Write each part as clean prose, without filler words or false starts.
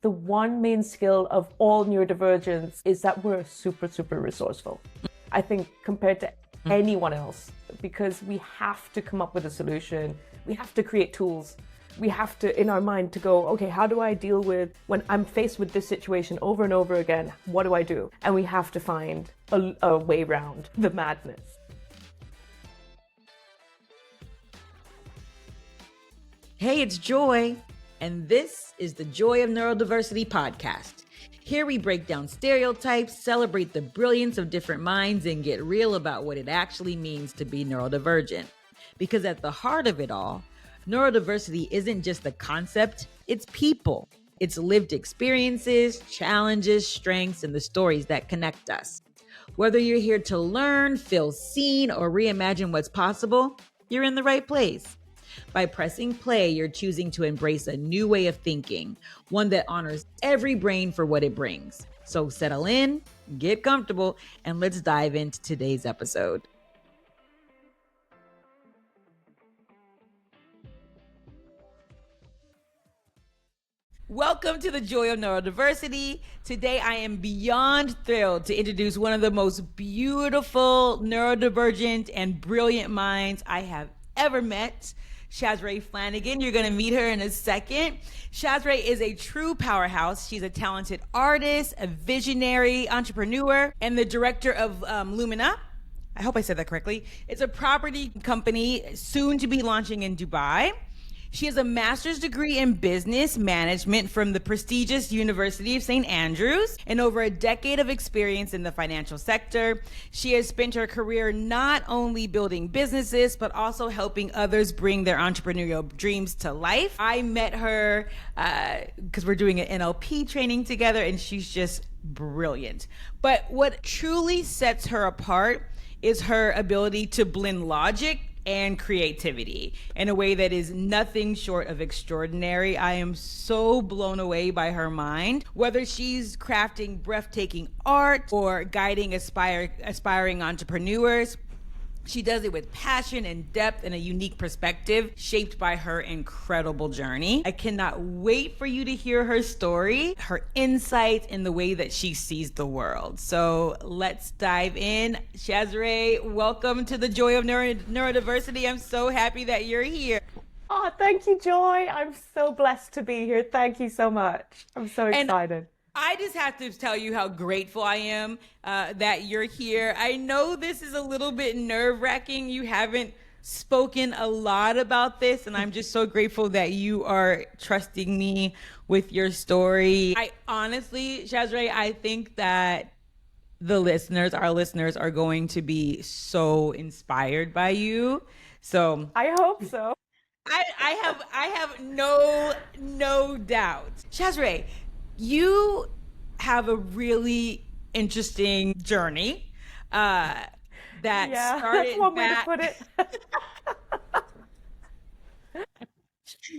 the one main skill of all neurodivergents is that we're super, super resourceful. I think compared to anyone else, because we have to come up with a solution. We have to create tools. We have to, in our mind, to go, okay, how do I deal with when I'm faced with this situation over and over again? What do I do? And we have to find a way around the madness. Hey, it's Joy, and this is the Joy of Neurodiversity podcast. Here we break down stereotypes, celebrate the brilliance of different minds, and get real about what it actually means to be neurodivergent. Because at the heart of it all, neurodiversity isn't just a concept, it's people. It's lived experiences, challenges, strengths, and the stories that connect us. Whether you're here to learn, feel seen, or reimagine what's possible, you're in the right place. By pressing play, you're choosing to embrace a new way of thinking, one that honors every brain for what it brings. So settle in, get comfortable, and let's dive into today's episode. Welcome to the Joy of Neurodiversity. Today, I am beyond thrilled to introduce one of the most beautiful, neurodivergent, and brilliant minds I have ever met, Shazreh Flanagan. You're going to meet her in a second. Shazreh is a true powerhouse. She's a talented artist, a visionary entrepreneur, and the director of Lumina. I hope I said that correctly. It's a property company soon to be launching in Dubai. She has a master's degree in business management from the prestigious University of St. Andrews and over a decade of experience in the financial sector. She has spent her career not only building businesses, but also helping others bring their entrepreneurial dreams to life. I met her because we're doing an NLP training together, and she's just brilliant. But what truly sets her apart is her ability to blend logic and creativity in a way that is nothing short of extraordinary. I am so blown away by her mind. Whether she's crafting breathtaking art or guiding aspiring entrepreneurs, she does it with passion and depth and a unique perspective shaped by her incredible journey. I cannot wait for you to hear her story, her insights, and the way that she sees the world. So let's dive in. Shazreh, welcome to the Joy of Neurodiversity. I'm so happy that you're here. Oh, thank you, Joy. I'm so blessed to be here. Thank you so much. I'm so excited. I just have to tell you how grateful I am that you're here. I know this is a little bit nerve-wracking. You haven't spoken a lot about this, and I'm just so grateful that you are trusting me with your story. I honestly, Shazreh, I think that our listeners are going to be so inspired by you. So I hope so. I have no doubt. Shazreh, you have a really interesting journey that started that's one way to put it.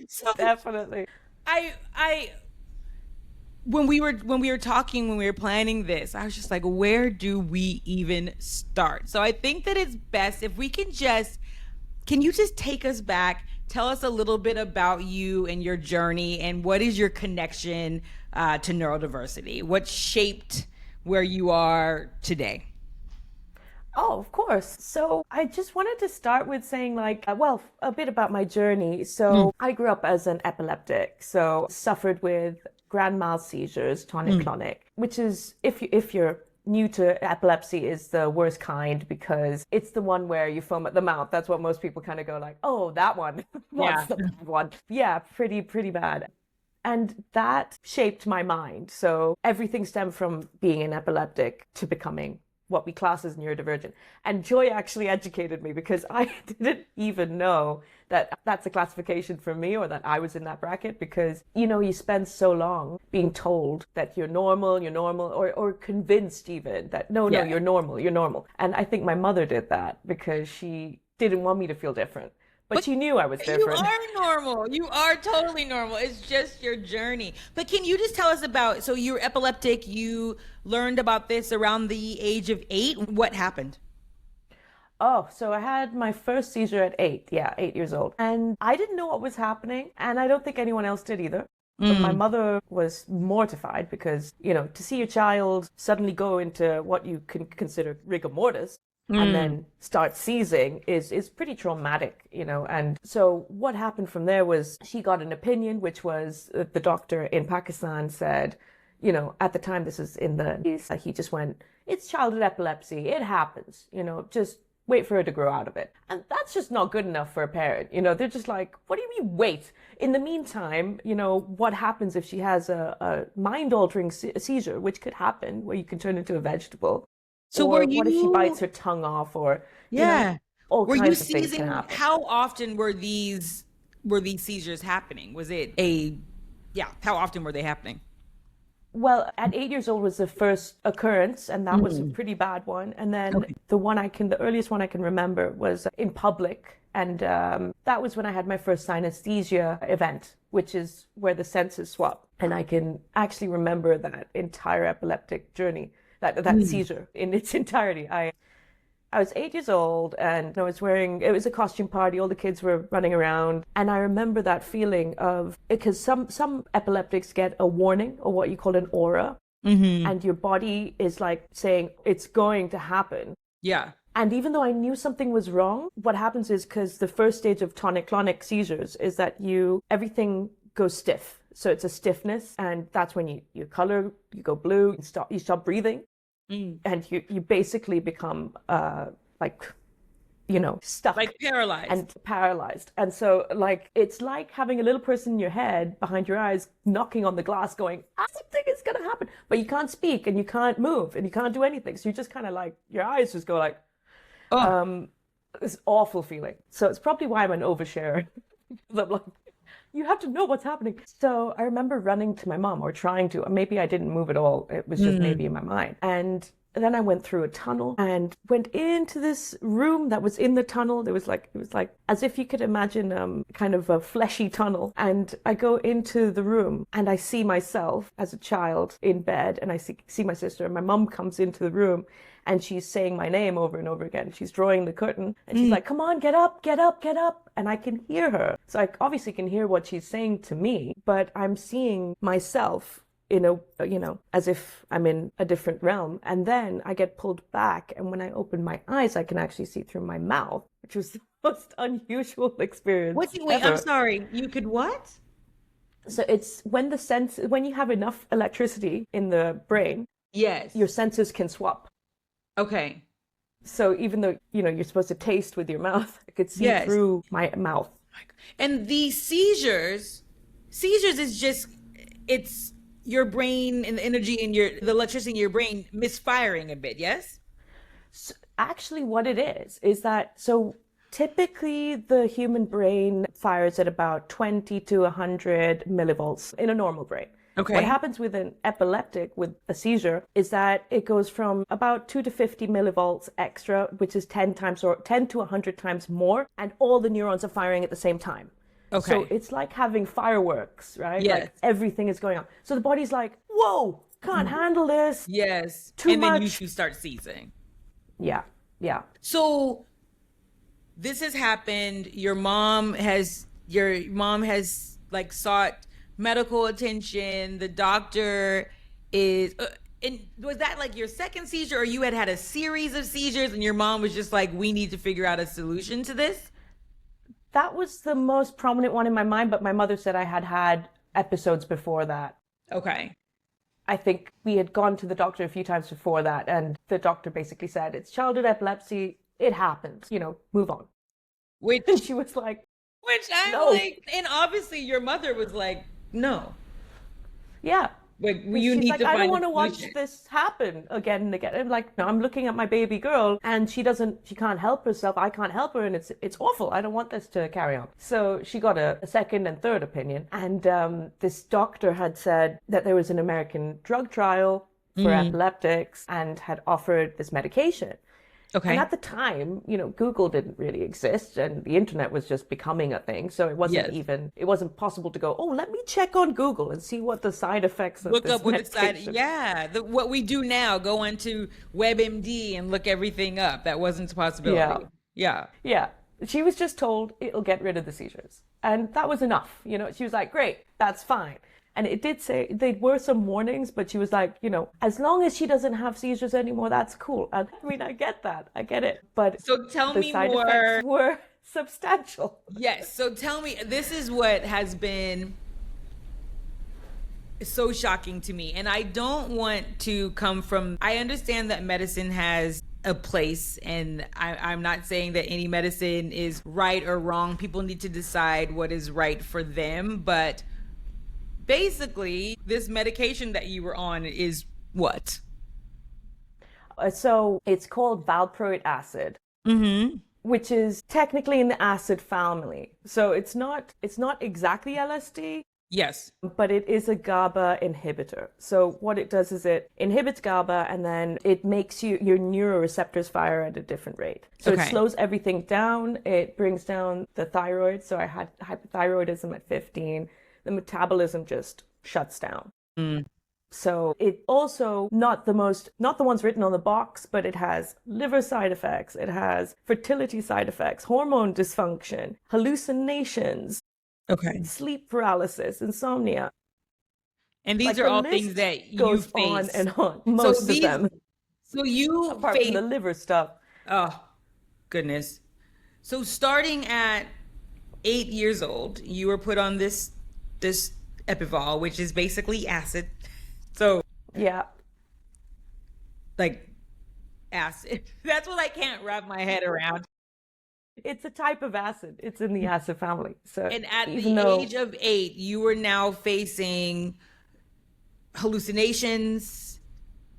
So definitely. When we were planning this, I was just like, where do we even start? So I think that it's best if we can you just take us back, tell us a little bit about you and your journey, and what is your connection to neurodiversity? What shaped where you are today? Oh, of course. So I just wanted to start with saying a bit about my journey. So I grew up as an epileptic, so suffered with grand mal seizures, tonic-clonic, which is, if you're new to epilepsy, is the worst kind because it's the one where you foam at the mouth. That's what most people kind of go like, oh, that one. What's the bad one? Yeah, pretty bad. And that shaped my mind. So everything stemmed from being an epileptic to becoming what we class as neurodivergent. And Joy actually educated me because I didn't even know that that's a classification for me or that I was in that bracket because, you spend so long being told that you're normal, or convinced even that, no, you're normal. And I think my mother did that because she didn't want me to feel different. But she knew I was different. You are normal. You are totally normal. It's just your journey. But can you just tell us about, so you're epileptic, you learned about this around the age of 8. What happened? Oh, so I had my first seizure at 8. Yeah, 8 years old. And I didn't know what was happening. And I don't think anyone else did either. But my mother was mortified because, to see your child suddenly go into what you can consider rigor mortis and then start seizing is pretty traumatic, And so what happened from there was she got an opinion, which was the doctor in Pakistan said, at the time, this is in he just went, it's childhood epilepsy. It happens, just wait for her to grow out of it. And that's just not good enough for a parent. They're just like, what do you mean wait? In the meantime, what happens if she has a mind-altering seizure, which could happen, where you can turn into a vegetable? So or what if she bites her tongue off, or all were kinds you of things can seizing? happen. How often were these seizures happening? Was it how often were they happening? Well, at 8 years old was the first occurrence, and that was a pretty bad one. And then the earliest one I can remember was in public. And that was when I had my first synesthesia event, which is where the senses swap. And I can actually remember that entire epileptic journey, that seizure in its entirety. I was 8 years old, and it was a costume party. All the kids were running around. And I remember that feeling of, because some epileptics get a warning, or what you call an aura. And your body is like saying it's going to happen. Yeah. And even though I knew something was wrong, what happens is, because the first stage of tonic-clonic seizures is that everything goes stiff. So it's a stiffness, and that's when you color, you go blue, you stop breathing. And you basically become stuck. Like paralyzed. And so it's like having a little person in your head behind your eyes knocking on the glass going, something is going to happen. But you can't speak and you can't move and you can't do anything. So you just kind of your eyes just go like, this awful feeling. So it's probably why I'm an oversharer. I'm like, you have to know what's happening. So I remember running to my mom, or trying to. Maybe I didn't move at all. It was just maybe in my mind. And then I went through a tunnel and went into this room that was in the tunnel. It was like as if you could imagine kind of a fleshy tunnel. And I go into the room and I see myself as a child in bed, and I see my sister, and my mom comes into the room. And she's saying my name over and over again. She's drawing the curtain. And she's like, come on, get up, get up, get up. And I can hear her. So I obviously can hear what she's saying to me. But I'm seeing myself as if I'm in a different realm. And then I get pulled back. And when I open my eyes, I can actually see through my mouth, which was the most unusual experience. Wait, ever. I'm sorry. You could what? So it's when you have enough electricity in the brain, yes, your senses can swap. Okay. So even though, you're supposed to taste with your mouth, I could see through my mouth. And these seizures is just, it's your brain and the energy in the electricity in your brain misfiring a bit, yes? So actually what it is that, so typically the human brain fires at about 20 to 100 millivolts in a normal brain. Okay. What happens with an epileptic, with a seizure, is that it goes from about 2 to 50 millivolts extra, which is 10 to 100 times more, and all the neurons are firing at the same time. Okay. So it's like having fireworks, right? Yes. Like everything is going on. So the body's like, whoa, can't handle this. Yes. Too much. And then you start seizing. Yeah. So this has happened. Your mom has sought medical attention. The doctor is and was that your second seizure, or you had a series of seizures and your mom was just like, we need to figure out a solution to this? That was the most prominent one in my mind, but my mother said I had episodes before that. Okay. I think we had gone to the doctor a few times before that, and the doctor basically said, it's childhood epilepsy, it happens, move on. And she was like, no. And obviously your mother was like, no. Yeah. You need to I don't want to watch this happen again and again. I'm like, no, I'm looking at my baby girl and she can't help herself. I can't help her, and it's awful. I don't want this to carry on. So she got a second and third opinion. And this doctor had said that there was an American drug trial for epileptics and had offered this medication. Okay. And at the time, Google didn't really exist and the internet was just becoming a thing. So it wasn't it wasn't possible to go, oh, let me check on Google and see what the side effects of this medication. What we do now, go onto WebMD and look everything up. That wasn't a possibility. Yeah. She was just told it'll get rid of the seizures. And that was enough. She was like, great, that's fine. And it did say there were some warnings, but she was like, as long as she doesn't have seizures anymore, that's cool. And I mean, I get that. I get it. But So tell the me side more. effects were substantial. Yes. So tell me, this is what has been so shocking to me. And I don't want to come from, I understand that medicine has a place, and I'm not saying that any medicine is right or wrong. People need to decide what is right for them. But basically, this medication that you were on is what? So it's called valproic acid. Which is technically in the acid family. So it's not exactly LSD. Yes. But it is a GABA inhibitor. So what it does is it inhibits GABA, and then it makes your neuroreceptors fire at a different rate. So Okay. it slows everything down. It brings down the thyroid. So I had hypothyroidism at 15. The metabolism just shuts down. So it also not the ones written on the box, but it has liver side effects. It has fertility side effects, hormone dysfunction, hallucinations, Okay. sleep paralysis, insomnia. And these Like, are the all list things that you goes face. on and on. Most of them, So you apart face. from the liver stuff. Oh, goodness. So starting at 8 years old, you were put on this Epival, which is basically acid. So Yeah. like acid. That's what I can't wrap my head around. It's a type of acid. It's in the acid family. So And at even the though age of 8, you were now facing hallucinations,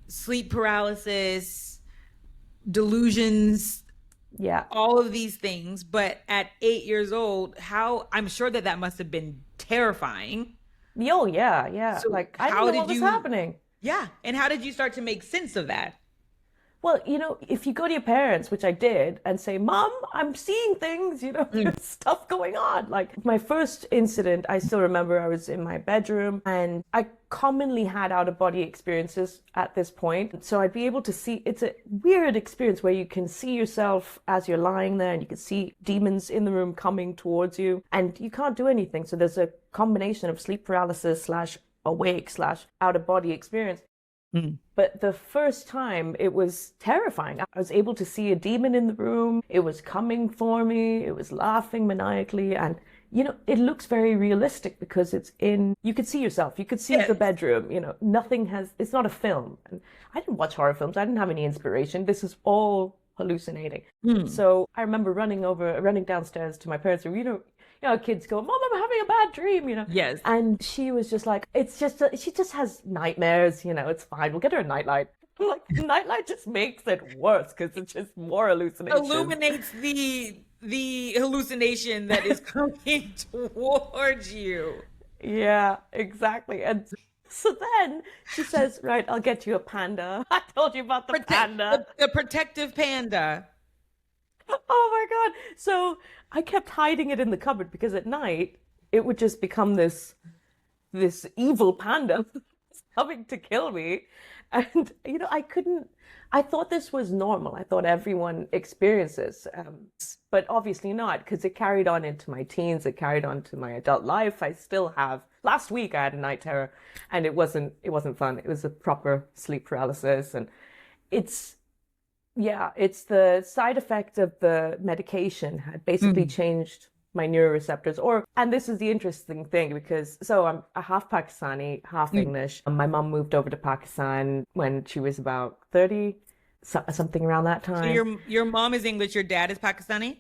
sleep paralysis, delusions, yeah. all of these things. But at 8 years old, I'm sure that must have been terrifying. Oh yeah, yeah. So like I how didn't know what did was you- happening. Yeah. And how did you start to make sense of that? Well, if you go to your parents, which I did, and say, Mom, I'm seeing things, there's stuff going on. Like my first incident, I still remember I was in my bedroom, and I commonly had out of body experiences at this point. So I'd be able to see, it's a weird experience where you can see yourself as you're lying there, and you can see demons in the room coming towards you, and you can't do anything. So there's a combination of sleep paralysis / awake / out of body experience. But the first time, it was terrifying. I was able to see a demon in the room. It was coming for me. It was laughing maniacally. And, it looks very realistic because you could see yourself. You could see the bedroom. It's not a film. And I didn't watch horror films. I didn't have any inspiration. This is all hallucinating. So I remember running downstairs to my parents' room, kids go, Mom, I'm having a bad dream, Yes. And she was just like, she just has nightmares, it's fine. We'll get her a nightlight. I'm like, nightlight just makes it worse because it's just more hallucinations. Illuminates the hallucination that is coming towards you. Yeah, exactly. And so then she says, right, I'll get you a panda. I told you about the panda. The protective panda. Oh my God. So I kept hiding it in the cupboard because at night it would just become this evil panda coming to kill me. And, I thought this was normal. I thought everyone experiences, but obviously not, because it carried on into my teens. It carried on to my adult life. I still have, last week I had a night terror, and it wasn't fun. It was a proper sleep paralysis, and it's the side effect of the medication had basically changed my neuroreceptors. And this is the interesting thing, because I'm a half Pakistani, half English. My mom moved over to Pakistan when she was about 30, something around that time. So your mom is English, your dad is Pakistani?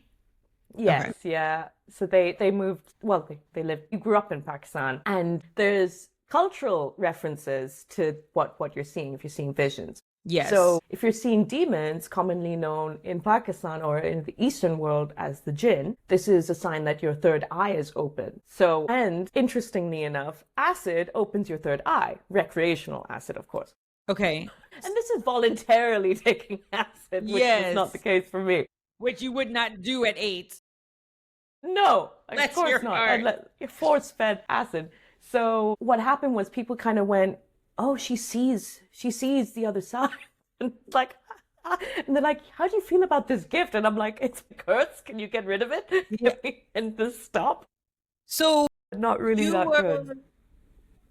Yes, Okay. yeah. So they moved, well, they grew up in Pakistan, and there's cultural references to what you're seeing if you're seeing visions. Yes. So if you're seeing demons, commonly known in Pakistan or in the Eastern world as the jinn, this is a sign that your third eye is open. So, and interestingly enough, acid opens your third eye, recreational acid, of course. Okay. And this is voluntarily taking acid, which is not the case for me. Which you would not do at 8. No, Bless of course your not. heart. Force-fed acid. So what happened was people kind of went, oh, she sees the other side. And it's like, and they're like, how do you feel about this gift? And I'm like, it's a curse. Can you get rid of it? Yeah. And just stop? So Not really you that were good.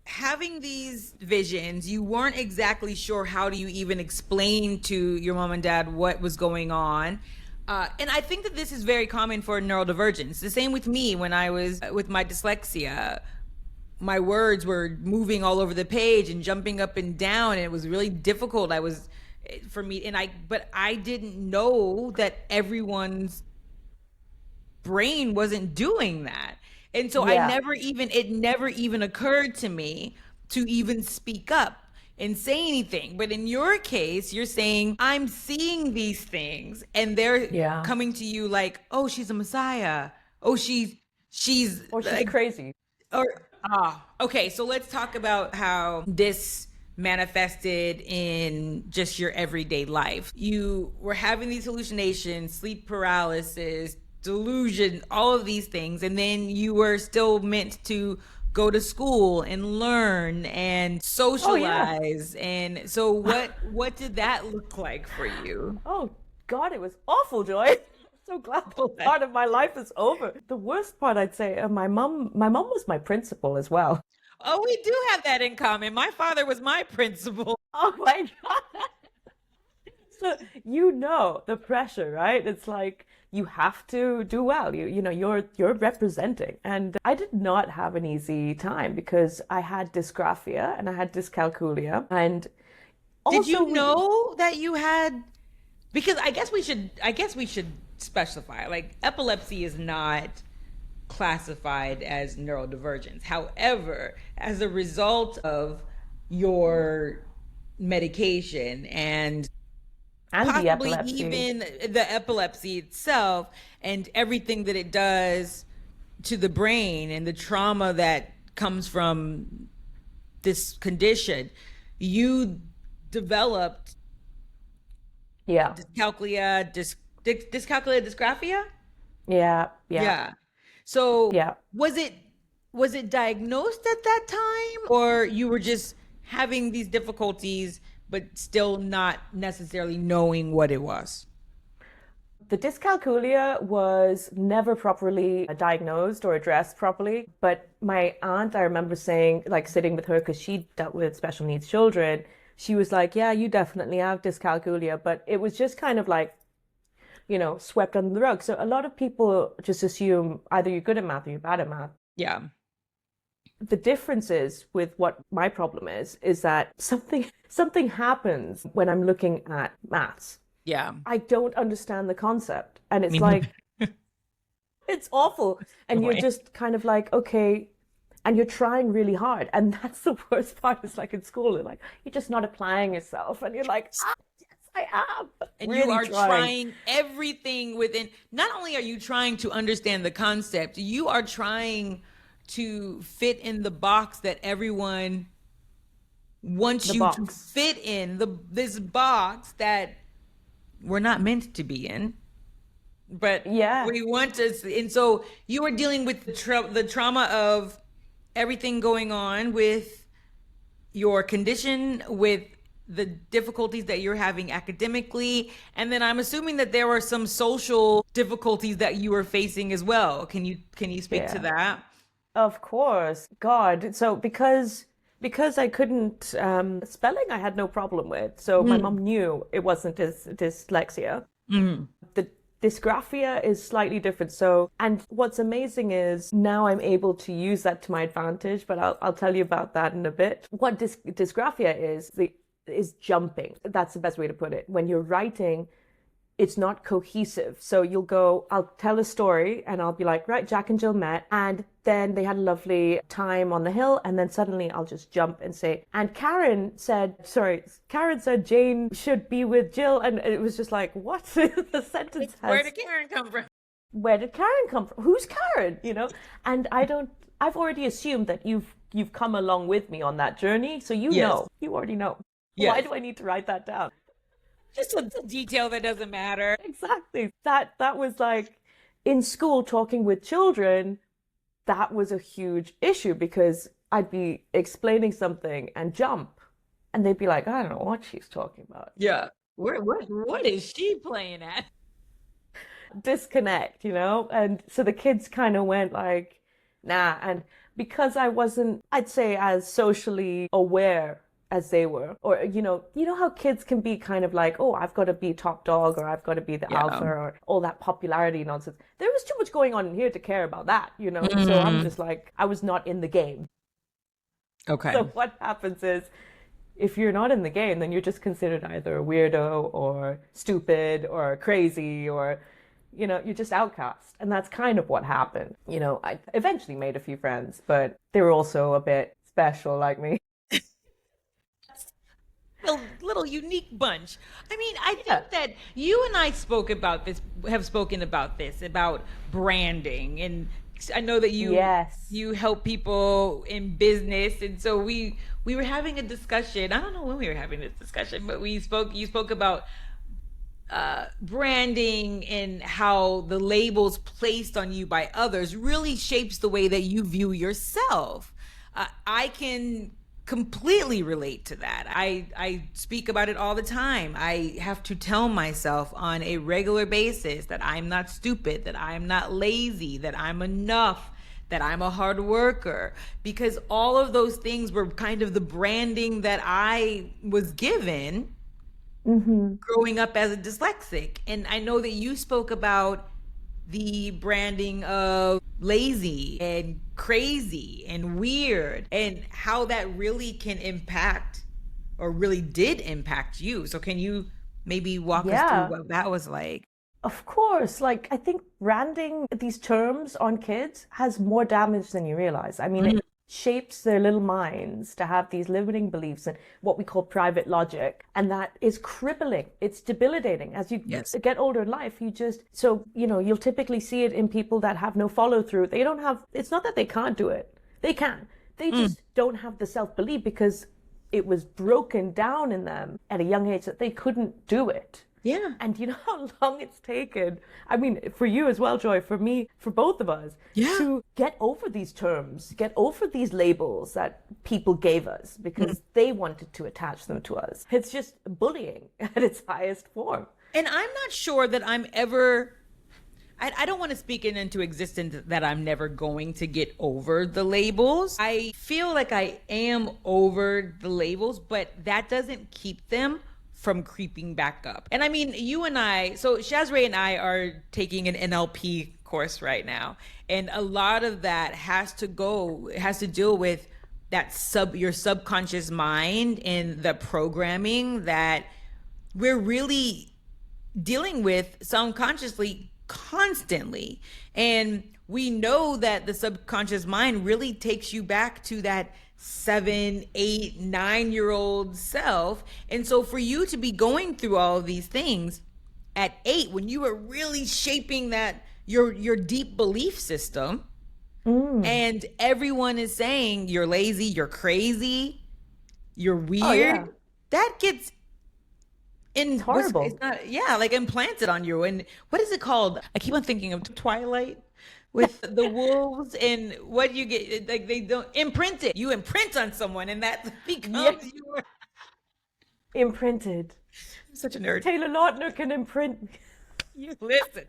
having these visions, you weren't exactly sure how do you even explain to your mom and dad what was going on. And I think that this is very common for neurodivergence. The same with me when I was with my dyslexia. My words were moving all over the page and jumping up and down, and it was really difficult. For me, but I didn't know that everyone's brain wasn't doing that. And so Yeah. it never even occurred to me to even speak up and say anything. But in your case, you're saying, I'm seeing these things, and they're Yeah. coming to you like, oh, she's a messiah. Oh, she's Or she's like, crazy. or okay, so let's talk about how this manifested in just your everyday life. You were having these hallucinations, sleep paralysis, delusion, all of these things, and then you were still meant to go to school and learn and Oh, yeah. socialize. And so what did that look like for you? Oh, God, it was awful, Joy. I'm so glad that part of my life is over. The worst part, I'd say, my mom was my principal as well. Oh, we do have that in common. My father was my principal. Oh my God. So the pressure, right? It's like you have to do well. You're representing. And I did not have an easy time because I had dysgraphia and I had dyscalculia. And Did also you know that you had, because I guess we should specify, like, epilepsy is not classified as neurodivergence. However, as a result of your medication and and the possibly epilepsy. even the epilepsy itself and everything that it does to the brain and the trauma that comes from this condition, you developed Yeah. dyscalculia, dysgraphia. Yeah. Yeah. Yeah. So Yeah. was it diagnosed at that time, or you were just having these difficulties but still not necessarily knowing what it was? The dyscalculia was never properly diagnosed or addressed properly. But my aunt, I remember saying, like sitting with her because she dealt with special needs children, she was like, yeah, you definitely have dyscalculia. But it was just kind of like, swept under the rug. So a lot of people just assume either you're good at math or you're bad at math. Yeah. The difference is with what my problem is that something happens when I'm looking at maths. Yeah. I don't understand the concept. And it's Me like, neither. it's awful. And you're Boy. just kind of like, okay, and you're trying really hard. And that's the worst part. It's like in school, you're like, you're just not applying yourself. And you're like, yes, I am. And you Really are trying. trying everything within, not only are you trying to understand the concept, you are trying to fit in the box that everyone wants The you to box. fit in, this box that we're not meant to be in, but Yeah. we want to. And so you are dealing with the trauma of everything going on with your condition, with the difficulties that you're having academically, and then I'm assuming that there were some social difficulties that you were facing as well. Can you speak to Yeah. that? Of course. God. So because I couldn't spelling I had no problem with. So my mom knew it wasn't dyslexia. Mm. The dysgraphia is slightly different. So, and what's amazing is now I'm able to use that to my advantage, but I'll tell you about that in a bit. What dysgraphia is jumping. That's the best way to put it. When you're writing, it's not cohesive. So I'll tell a story and I'll be like, right, Jack and Jill met and then they had a lovely time on the hill. And then suddenly I'll just jump and say, and Karen said Jane should be with Jill. And it was just like, what? The sentence Where has, did Karen come from? where did Karen come from? Who's Karen? And I've already assumed that you've come along with me on that journey. So Yes. you already know. Why Yes. do I need to write that down? Just a detail that doesn't matter. Exactly. That was like in school talking with children, that was a huge issue because I'd be explaining something and jump and they'd be like, I don't know what she's talking about. Yeah. What is she playing at? Disconnect. And so the kids kind of went like, nah. And because I wasn't, I'd say, as socially aware as they were. Or, you know how kids can be kind of like, oh, I've got to be top dog or I've got to be the Yeah. alpha or all that popularity nonsense. There was too much going on in here to care about that, you know? So I'm Mm, just like, I was not in the game. So okay. what happens is, if you're not in the game, then you're just considered either a weirdo or stupid or crazy or, you're just outcast. And that's kind of what happened. I eventually made a few friends, but they were also a bit special like me. A little unique bunch. I mean, I Yeah. think that you and I have spoken about this, about branding. And I know that Yes. you help people in business. And so we were having a discussion. I don't know when we were having this discussion, but you spoke about branding and how the labels placed on you by others really shapes the way that you view yourself. I can completely relate to that. I speak about it all the time. I have to tell myself on a regular basis that I'm not stupid, that I'm not lazy, that I'm enough, that I'm a hard worker, because all of those things were kind of the branding that I was given Hmm. growing up as a dyslexic. And I know that you spoke about the branding of lazy and crazy and weird and how that really can impact or really did impact you. So can you maybe walk us through Yeah. what that was like? Of course, like I think branding these terms on kids has more damage than you realize. I mean, Mm, it shapes their little minds to have these limiting beliefs and what we call private logic. And that is crippling. It's debilitating. As you yes. get older in life, you'll typically see it in people that have no follow through. They don't have, it's not that they can't do it. They can. They Mm, just don't have the self-belief because it was broken down in them at a young age that they couldn't do it. yeah. And you know how long it's taken? I mean, for you as well, Joy, for me, for both of us, Yeah. to get over these terms, get over these labels that people gave us Mm. because they wanted to attach them to us. It's just bullying at its highest form. And I'm not sure that I'm ever I don't want to speak it into existence that I'm never going to get over the labels. I feel like I am over the labels, but that doesn't keep them from creeping back up. And I mean, you and I, so Shazreh and I are taking an NLP course right now. And a lot of that has to deal with your subconscious mind and the programming that we're really dealing with subconsciously constantly. And we know that the subconscious mind really takes you back to that 7, 8, 9 year old self. And so for you to be going through all of these things at 8, when you were really shaping that your deep belief system, Mm. and everyone is saying you're lazy, you're crazy, you're Oh, yeah. weird, that gets It's in what's it's horrible. not yeah like implanted on you. And what is it called? I keep on thinking of Twilight with the wolves, and what you get, like they don't imprint it, you imprint on someone and that Yeah, becomes your imprinted. I'm such a nerd. Taylor Lautner can imprint. You listen,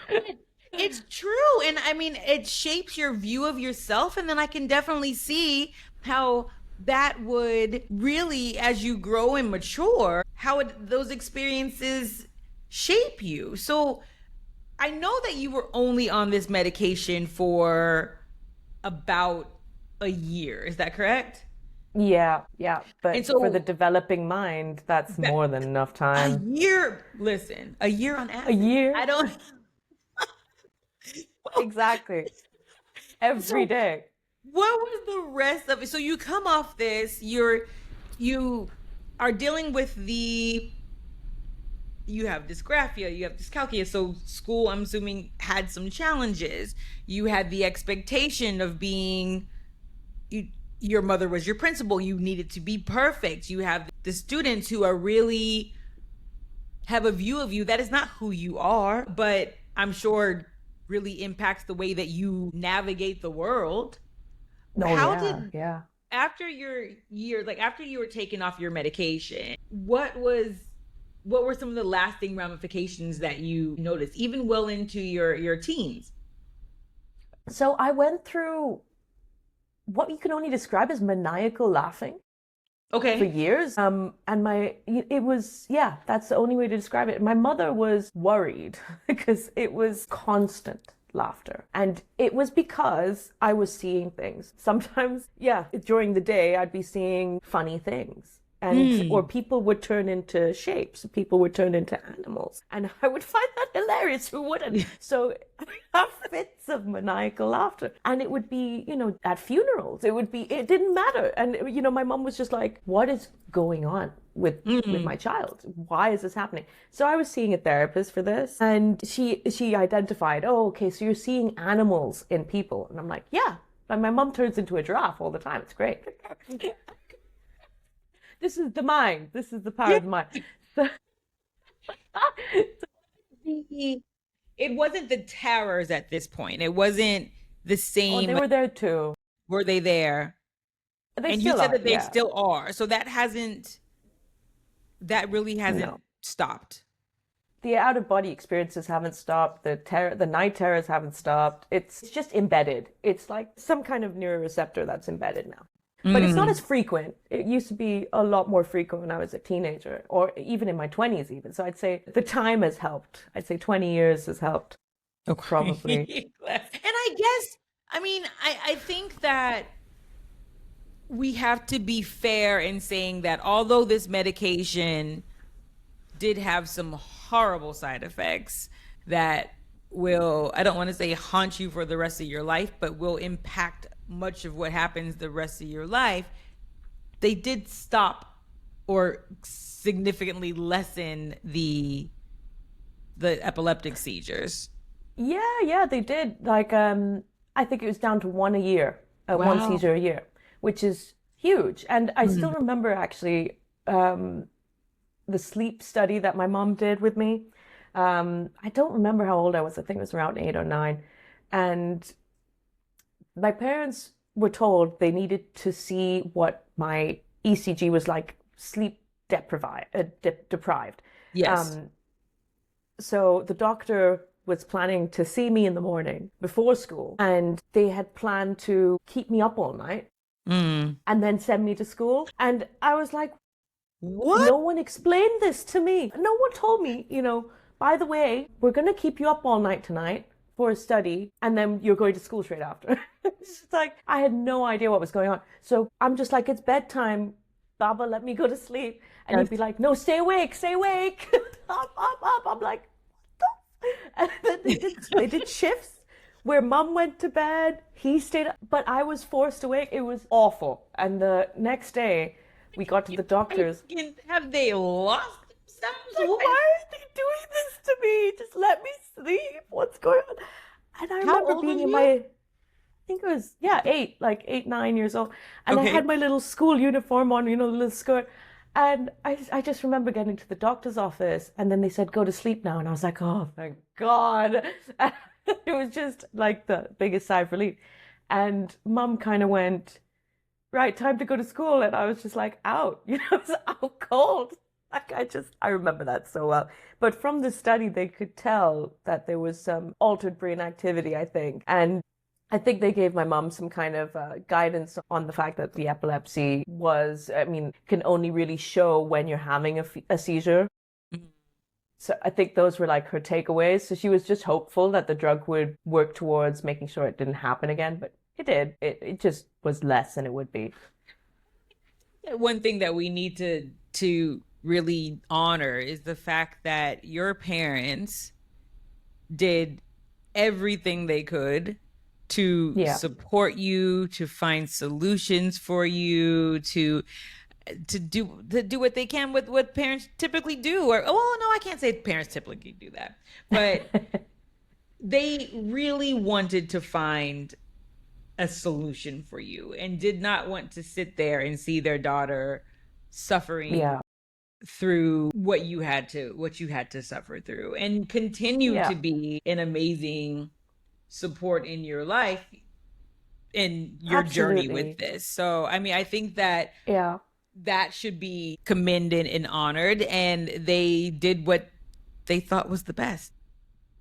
but it's true. And I mean, it shapes your view of yourself. And then I can definitely see how that would really, as you grow and mature, how those experiences shape you. So I know that you were only on this medication for about a year. Is that correct? Yeah, yeah. And But for the so developing mind, that's that, more than enough a time. year, listen, a year on A acid. year? I don't. Exactly. Every So day. what was the rest of it? So you come off this, you are dealing with you have dysgraphia, you have dyscalculia. So school, I'm assuming, had some challenges. You had the expectation of being you, your mother was your principal. You needed to be perfect. You have the students who are really have a view of you that is not who you are, but I'm sure really impacts the way that you navigate the world. Oh, How yeah, did yeah. after your year, like after you were taken off your medication, what were some of the lasting ramifications that you noticed, even well into your teens? So I went through what you can only describe as maniacal laughing for Okay. years. It was, yeah, that's the only way to describe it. My mother was worried because it was constant laughter. And it was because I was seeing things. Sometimes, yeah, during the day, I'd be seeing funny things. And or Mm. people would turn into shapes, people would turn into animals, and I would find that hilarious. Who wouldn't? So I have fits of maniacal laughter, and it would be, at funerals. It didn't matter, and my mom was just like, "What is going on with my Mm. child? Why is this happening?" So I was seeing a therapist for this, and she identified, "Oh, okay, so you're seeing animals in people," and I'm like, "Yeah." But my mom turns into a giraffe all the time. It's great. This is the mind. This is the power Yeah. of the mind. So, The- It wasn't the terrors at this point. It wasn't the oh, they same. were there too. Were they there? They And you still said are. that they Yeah. still are. So that really hasn't No. stopped. The out of body experiences haven't stopped. The night terrors haven't stopped. It's just embedded. It's like some kind of neuroreceptor that's embedded now. But it's not Mm. as frequent. It used to be a lot more frequent when I was a teenager, or even in my 20s even. So I'd say the time has helped. I'd say 20 years has helped, probably. Okay. And I guess, I mean, I think that we have to be fair in saying that although this medication did have some horrible side effects that will, I don't want to say haunt you for the rest of your life, but will impact much of what happens the rest of your life, they did stop or significantly lessen the epileptic seizures. Yeah, they did. Like, I think it was down to one a year, one Wow. seizure a year, which is huge. And I still Mm. remember actually the sleep study that my mom did with me. I don't remember how old I was. I think it was around 8 or 9. And my parents were told they needed to see what my ECG was like, sleep deprived. Yes. Um, so the doctor was planning to see me in the morning before school, and they had planned to keep me up all night Mm. and then send me to school. And I was like, What? no one explained this to me. No one told me, by the way, we're going to keep you up all night tonight for a study, and then you're going to school straight after. It's just like, I had no idea what was going on. So I'm just like, it's bedtime. Baba, let me go to sleep. And he'd Yes. be like, no, stay awake, stay awake. Up, up, up. I'm like, what the? And then they did shifts where mom went to bed, he stayed up, but I was forced awake. It was awful. And the next day, we got to the doctor's. Have they lost themselves? Like, What? why are they doing this to me? Just let me sleep. What's going on? And I How remember old was being in you? I think it was, yeah, 8, like 8, 9 years old. And I Okay. had my little school uniform on, the little skirt. And I just remember getting to the doctor's office, and then they said, go to sleep now. And I was like, oh, thank God. It was just like the biggest sigh of relief. And mom kind of went, right, time to go to school. And I was just like, out, I was out cold. Like, I remember that so well. But from the study, they could tell that there was some altered brain activity, I think. And I think they gave my mom some kind of guidance on the fact that the epilepsy can only really show when you're having a seizure. Mhm. So I think those were like her takeaways. So she was just hopeful that the drug would work towards making sure it didn't happen again, but it did. It just was less than it would be. One thing that we need to really honor is the fact that your parents did everything they could to Yeah, support you, to find solutions for you, to do what they can with what parents typically do. Or, oh no, I can't say parents typically do that, but they really wanted to find a solution for you and did not want to sit there and see their daughter suffering yeah, through what you had to suffer through, and continue to yeah, be an amazing support in your life, in your journey with absolutely. this. So I mean, I think that Yeah. that should be commended and honored, and they did what they thought was the best.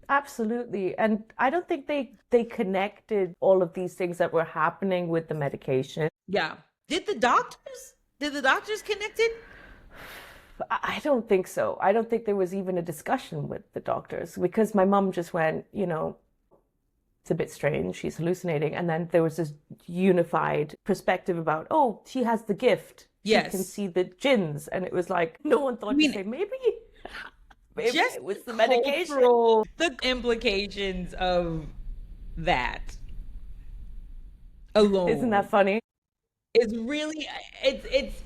Absolutely. And I don't think they connected all of these things that were happening with the medication. Yeah. Did the doctors connect it? I don't think so. I don't think there was even a discussion with the doctors because my mom just went, it's a bit strange. She's hallucinating. And then there was this unified perspective about, oh, she has the gift. She can Yes. see the jinns. And it was like, no one thought to say, maybe Just it was the medication. the implications of that alone Isn't that funny? is really it's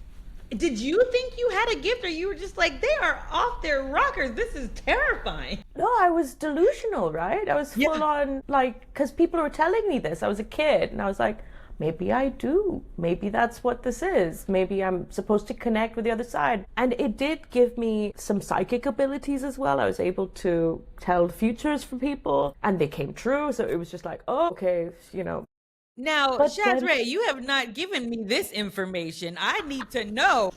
did you think you had a gift, or you were just like, they are off their rockers, this is terrifying? No, I was delusional, right? I was full on, like, because people were telling me this. I was a kid, and I was like, maybe I do. Maybe that's what this is. Maybe I'm supposed to connect with the other side. And it did give me some psychic abilities as well. I was able to tell futures for people, and they came true. So it was just like, oh, okay, Now, But then- Shazreh, you have not given me this information. I need to know.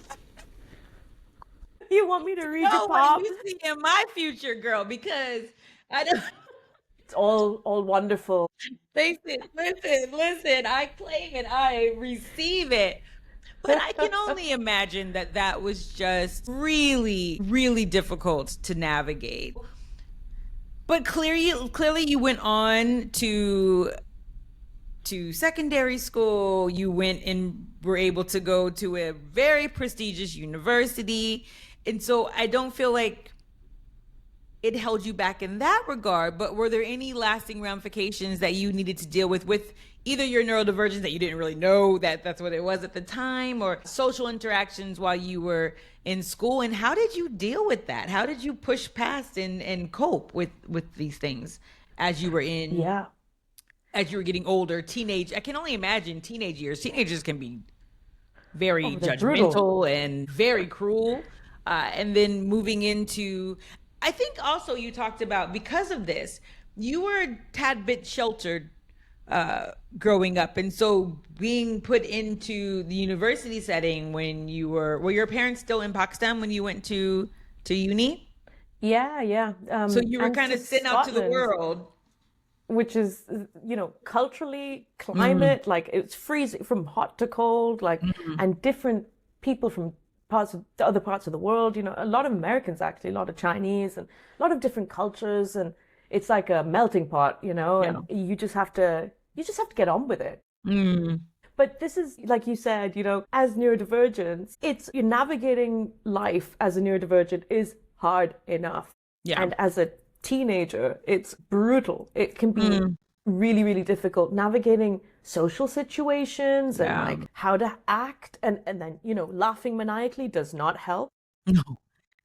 You want me to read your Know palm? what you see in my future, girl, because I don't. It's all wonderful. Listen, I claim it, I receive it. But I can only imagine that was just really, really difficult to navigate. But clearly you went on to secondary school. You went and were able to go to a very prestigious university. And so I don't feel like it held you back in that regard, but were there any lasting ramifications that you needed to deal with either your neurodivergence that you didn't really know that that's what it was at the time, or social interactions while you were in school? And how did you deal with that? How did you push past and cope with these things as you were as you were getting older, I can only imagine teenage years. Teenagers can be very they're judgmental brutal. and very cruel. And then moving into, I think also you talked about, because of this, you were a tad bit sheltered growing up. And so being put into the university setting when were your parents still in Pakistan when you went to uni? Yeah. So you were And kind of to sent out to the Scotland, world. which is, culturally, climate, like it's freezing from hot to cold, like, and different people from the other parts of the world, a lot of Americans actually, a lot of Chinese and a lot of different cultures. And it's like a melting pot, and you just have to get on with it. But this is, like you said, as neurodivergents, you're navigating life as a neurodivergent is hard enough. Yeah. And as a teenager, it's brutal. It can be really, really difficult navigating social situations and like how to act. And then, laughing maniacally does not help. No.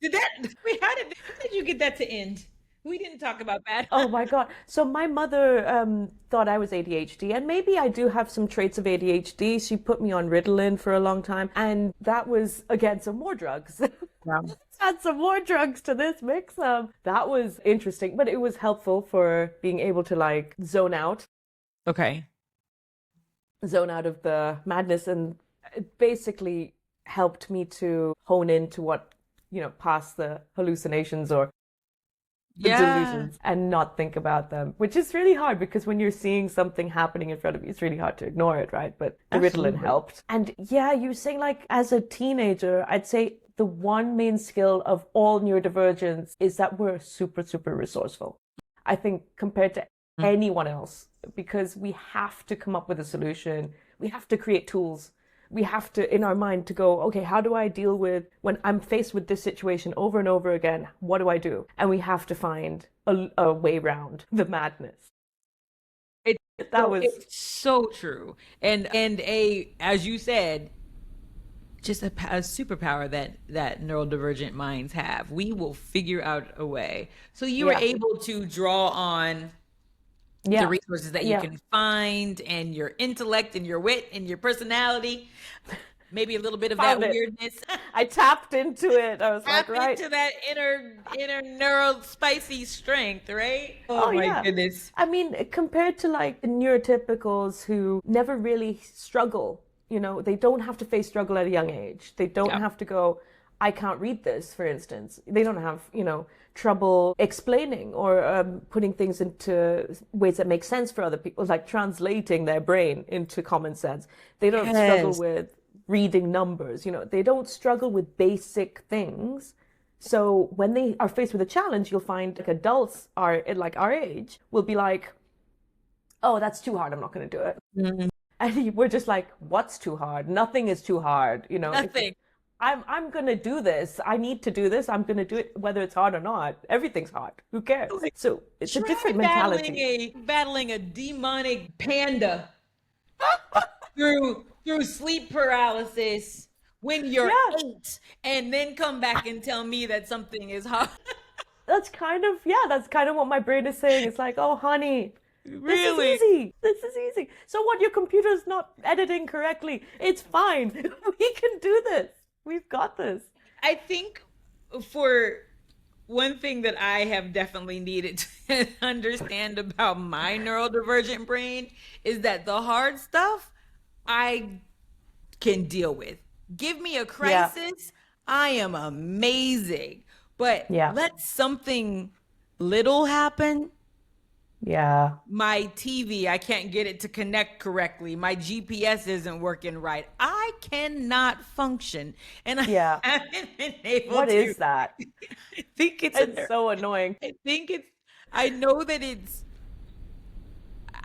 How did you get that to end? We didn't talk about that. Oh my God. So my mother thought I was ADHD, and maybe I do have some traits of ADHD. She put me on Ritalin for a long time, and that was, again, some more drugs. Let's add some more drugs to this mix. That was interesting, but it was helpful for being able to like zone out of the madness, and it basically helped me to hone into what, past the hallucinations or the delusions and not think about them, which is really hard because when you're seeing something happening in front of you, it's really hard to ignore it, right? But the Ritalin helped. And yeah, you were saying like as a teenager, I'd say the one main skill of all neurodivergents is that we're super, super resourceful. I think compared to anyone else, because we have to come up with a solution. We have to create tools. We have to, in our mind, to go, okay, how do I deal with when I'm faced with this situation over and over again? What do I do? And we have to find a way around the madness. It's so true. And as you said, just a superpower that neurodivergent minds have. We will figure out a way. So you were able to draw on the resources that you can find, and your intellect and your wit and your personality, maybe a little bit of that weirdness. I tapped into it. I was Tap like, right. into that inner neuro spicy strength, right? Oh my goodness. I mean, compared to like the neurotypicals who never really struggle, they don't have to face struggle at a young age. They don't have to go, I can't read this, for instance. They don't have, trouble explaining or putting things into ways that make sense for other people, like translating their brain into common sense. They don't struggle Yes. with reading numbers, they don't struggle with basic things. So when they are faced with a challenge, you'll find like adults are like our age will be like, oh, that's too hard. I'm not going to do it. Mhm. And we're just like, what's too hard? Nothing is too hard. Nothing. I'm gonna do this. I need to do this. I'm gonna do it whether it's hard or not. Everything's hard. Who cares? Like, So it's a try different mentality. battling a demonic panda through sleep paralysis when you're Yeah, 8, and then come back and tell me that something is hard. that's kind of what my brain is saying. It's like, oh, honey, this is Really? easy. This is easy. So what? Your computer's not editing correctly. It's fine. We can do this. We've got this. I think for one thing that I have definitely needed to understand about my neurodivergent brain is that the hard stuff I can deal with. Give me a Yeah, crisis, I am amazing. But yeah, let something little happen, yeah, my TV, I can't get it to connect correctly. My GPS isn't working right. I cannot function. And I yeah. haven't been able What to. is that? I think it's a It's so annoying. I think it's I know that it's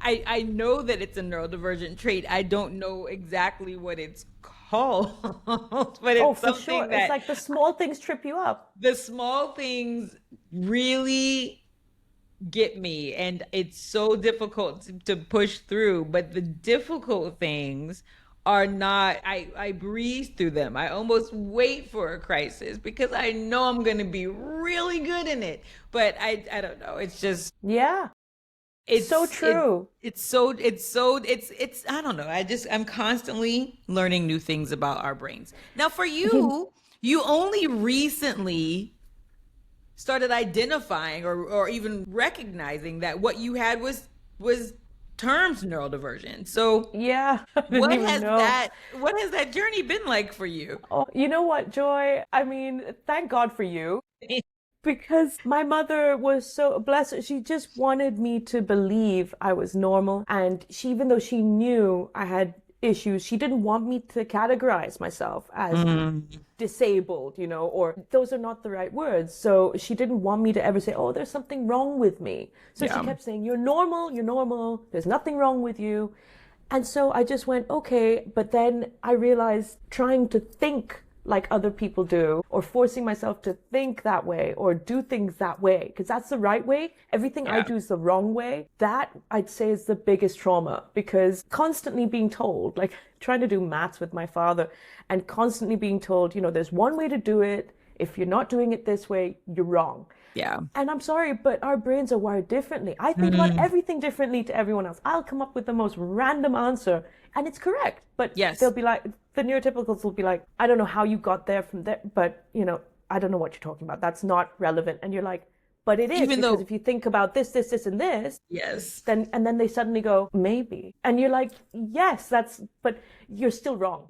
I know that it's a neurodivergent trait. I don't know exactly what it's called, but Oh, it's for sure. something It's that like the small things trip you up. the small things really get me, and it's so difficult to push through. But the difficult things are not, I breeze through them. I almost wait for a crisis because I know I'm going to be really good in it. But I don't know. It's just Yeah, so true. it's I don't know. I'm constantly learning new things about our brains. Now for you only recently started identifying or even recognizing that what you had was termed neurodivergent. So Yeah, I didn't even know. what has that journey been like for you? Oh, you know what, Joy? I mean, thank God for you. Because my mother was so blessed. She just wanted me to believe I was normal. And even though she knew I had issues, she didn't want me to categorize myself as disabled, or those are not the right words. So she didn't want me to ever say, oh, there's something wrong with me. So she Yeah. kept saying, you're normal, there's nothing wrong with you. And so I just went, okay. But then I realized trying to think like other people do, or forcing myself to think that way or do things that way, because that's the right way. Everything I Yeah. do is the wrong way. That I'd say is the biggest trauma, because constantly being told, like trying to do maths with my father and constantly being told, there's one way to do it. If you're not doing it this way, you're wrong. Yeah. And I'm sorry, but our brains are wired differently. I think about everything differently to everyone else. I'll come up with the most random answer and it's correct. But Yes. they'll be like, the neurotypicals will be like, I don't know how you got there from there, but I don't know what you're talking about. That's not relevant. And you're like, but it is, Even because though if you think about this, this, this, and this, yes. then they suddenly go, maybe. And you're like, yes, but you're still wrong.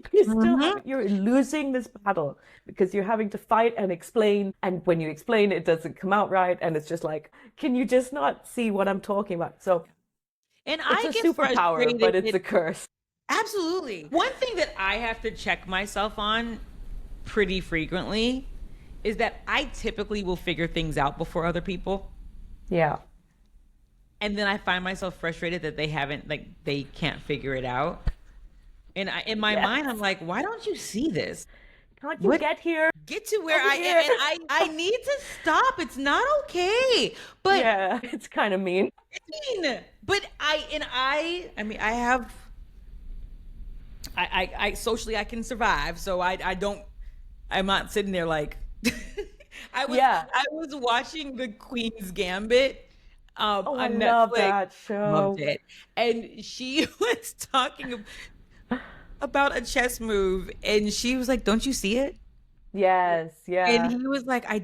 You're losing this battle because you're having to fight and explain. And when you explain, it doesn't come out right. And it's just like, can you just not see what I'm talking about? So And it's I a get superpower, but it's a frustrated. curse. Absolutely. One thing that I have to check myself on pretty frequently is that I typically will figure things out before other people. Yeah. And then I find myself frustrated that they can't figure it out. And in my mind, I'm Yes. like, why don't you see this? Can't you get here? Get to where Over I am. here. And I need to stop. It's not okay. But Yeah, it's kind of mean. but I mean, I socially I can survive. So I'm not sitting there like Yeah. I was watching the Queen's Gambit Oh, I on love Netflix. that show. Loved it. And she was talking about a chess move and she was like, "Don't you see it?" Yes, And yeah. he was like, I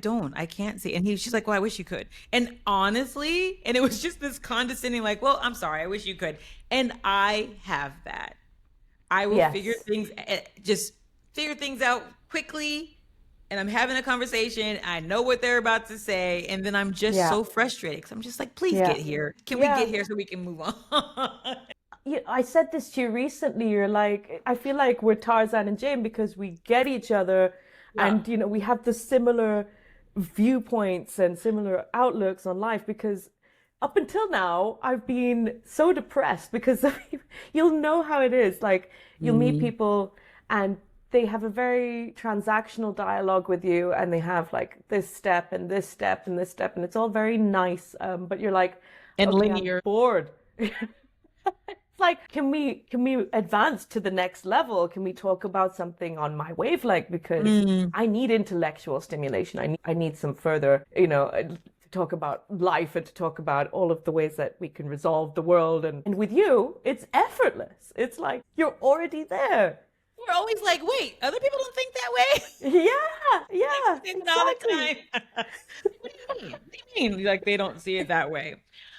can't see. And she's like, well, I wish you could. And honestly, and it was just this condescending, like, well, I'm sorry, I wish you could. And I have that. I will Yes. just figure things out quickly and I'm having a conversation. I know what they're about to say. And then I'm just Yeah. so frustrated because I'm just like, please Yeah. get here. Can we Yeah. get here so we can move on? Yeah, I said this to you recently. You're like, I feel like we're Tarzan and Jane because we get each other Yeah. and, we have the similar viewpoints and similar outlooks on life because up until now, I've been so depressed because you'll know how it is. Like, you'll meet Mhm. people and they have a very transactional dialogue with you and they have like this step and this step and this step and it's all very nice. But you're like, And okay, I'm linear. bored. It's like, can we advance to the next level? Can we talk about something on my wavelength? Because Mm. I need intellectual stimulation. I need some further, to talk about life and to talk about all of the ways that we can resolve the world. And with you, it's effortless. It's like you're already there. We're always like, wait, other people don't think that way? Yeah, yeah, They say that all the exactly. time. What do you mean? What do you mean? Like they don't see it that way?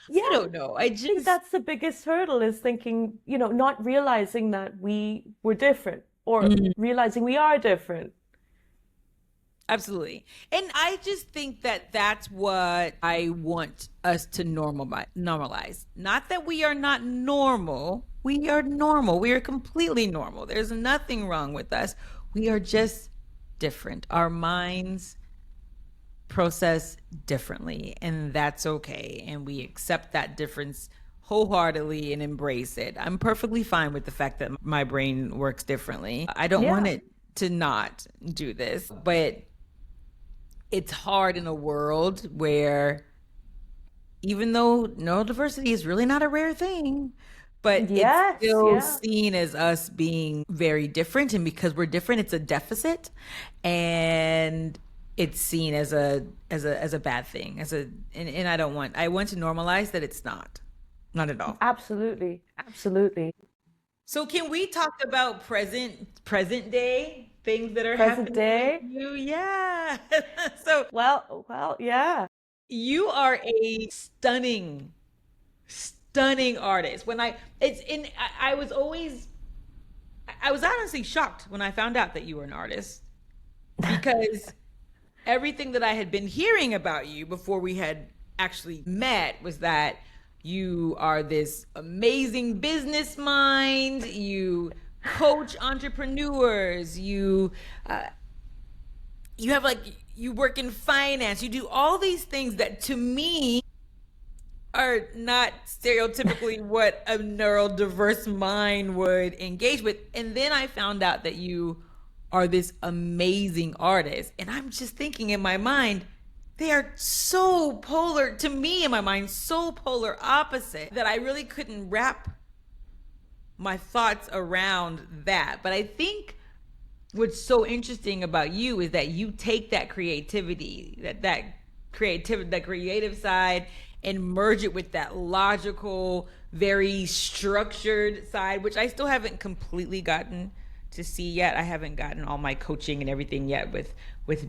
Yeah, I don't know. I I think just that's the biggest hurdle is thinking, not realizing that we were different or Mm, realizing we are different. absolutely. And I just think that that's what I want us to normalize. Not that we are not normal. We are normal. We are completely normal. There's nothing wrong with us. We are just different. Our minds process differently, and that's okay. And we accept that difference wholeheartedly and embrace it. I'm perfectly fine with the fact that my brain works differently. I don't want Yeah. it to not do this, but it's hard in a world where even though neurodiversity is really not a rare thing, but it's Yes, still yeah. seen as us being very different. And because we're different, it's a deficit. And it's seen as a bad thing. And I want to normalize that it's not. Not at all. Absolutely. Absolutely. So can we talk about present day things that are Present happening with day. you? Yeah. So Well, yeah. you are a stunning artist. When I it's in I was always I was honestly shocked when I found out that you were an artist because everything that I had been hearing about you before we had actually met was that you are this amazing business mind, you coach entrepreneurs, you have like you work in finance, you do all these things that to me are not stereotypically what a neurodiverse mind would engage with. And then I found out that you are this amazing artist. And I'm just thinking in my mind, they are so polar to me in my mind, so polar opposite that I really couldn't wrap my thoughts around that. But I think what's so interesting about you is that you take that creativity, that creative side and merge it with that logical, very structured side, which I still haven't completely gotten to see yet. I haven't gotten all my coaching and everything yet with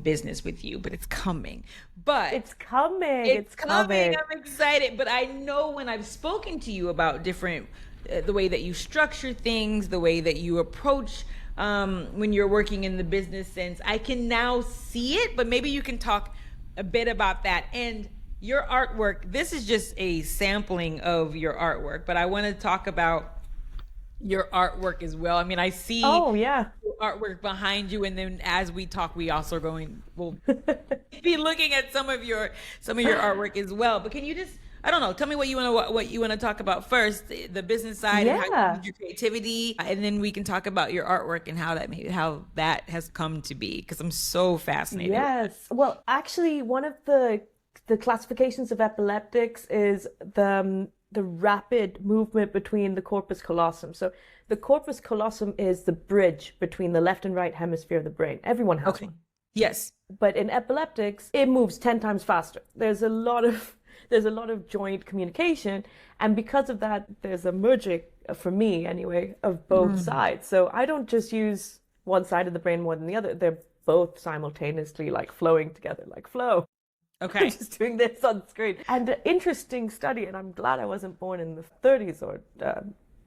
business with you, but it's coming. But It's coming. it's It's coming. coming. I'm excited. But I know when I've spoken to you about different, the way that you structure things, the way that you approach when you're working in the business sense, I can now see it. But maybe you can talk a bit about that. And your artwork, this is just a sampling of your artwork, but I want to talk about your artwork as well. I mean, I see Oh, yeah. artwork behind you, and then as we talk, we also will be looking at some of your artwork as well. But can you just, I don't know, tell me what you want to talk about first, the business side and how you Yeah. use your creativity, and then we can talk about your artwork and how that has come to be, because I'm so fascinated. Yes. Well, actually, one of the classifications of epileptics is the rapid movement between the corpus callosum. So the corpus callosum is the bridge between the left and right hemisphere of the brain. Everyone has Okay. one. Yes. But in epileptics, it moves 10 times faster. There's a lot of joint communication, and because of that, there's a merging, for me anyway, of both sides. So I don't just use one side of the brain more than the other. They're both simultaneously like flowing together, like flow. I'm Okay. just doing this on screen. And an interesting study, and I'm glad I wasn't born in the 30s or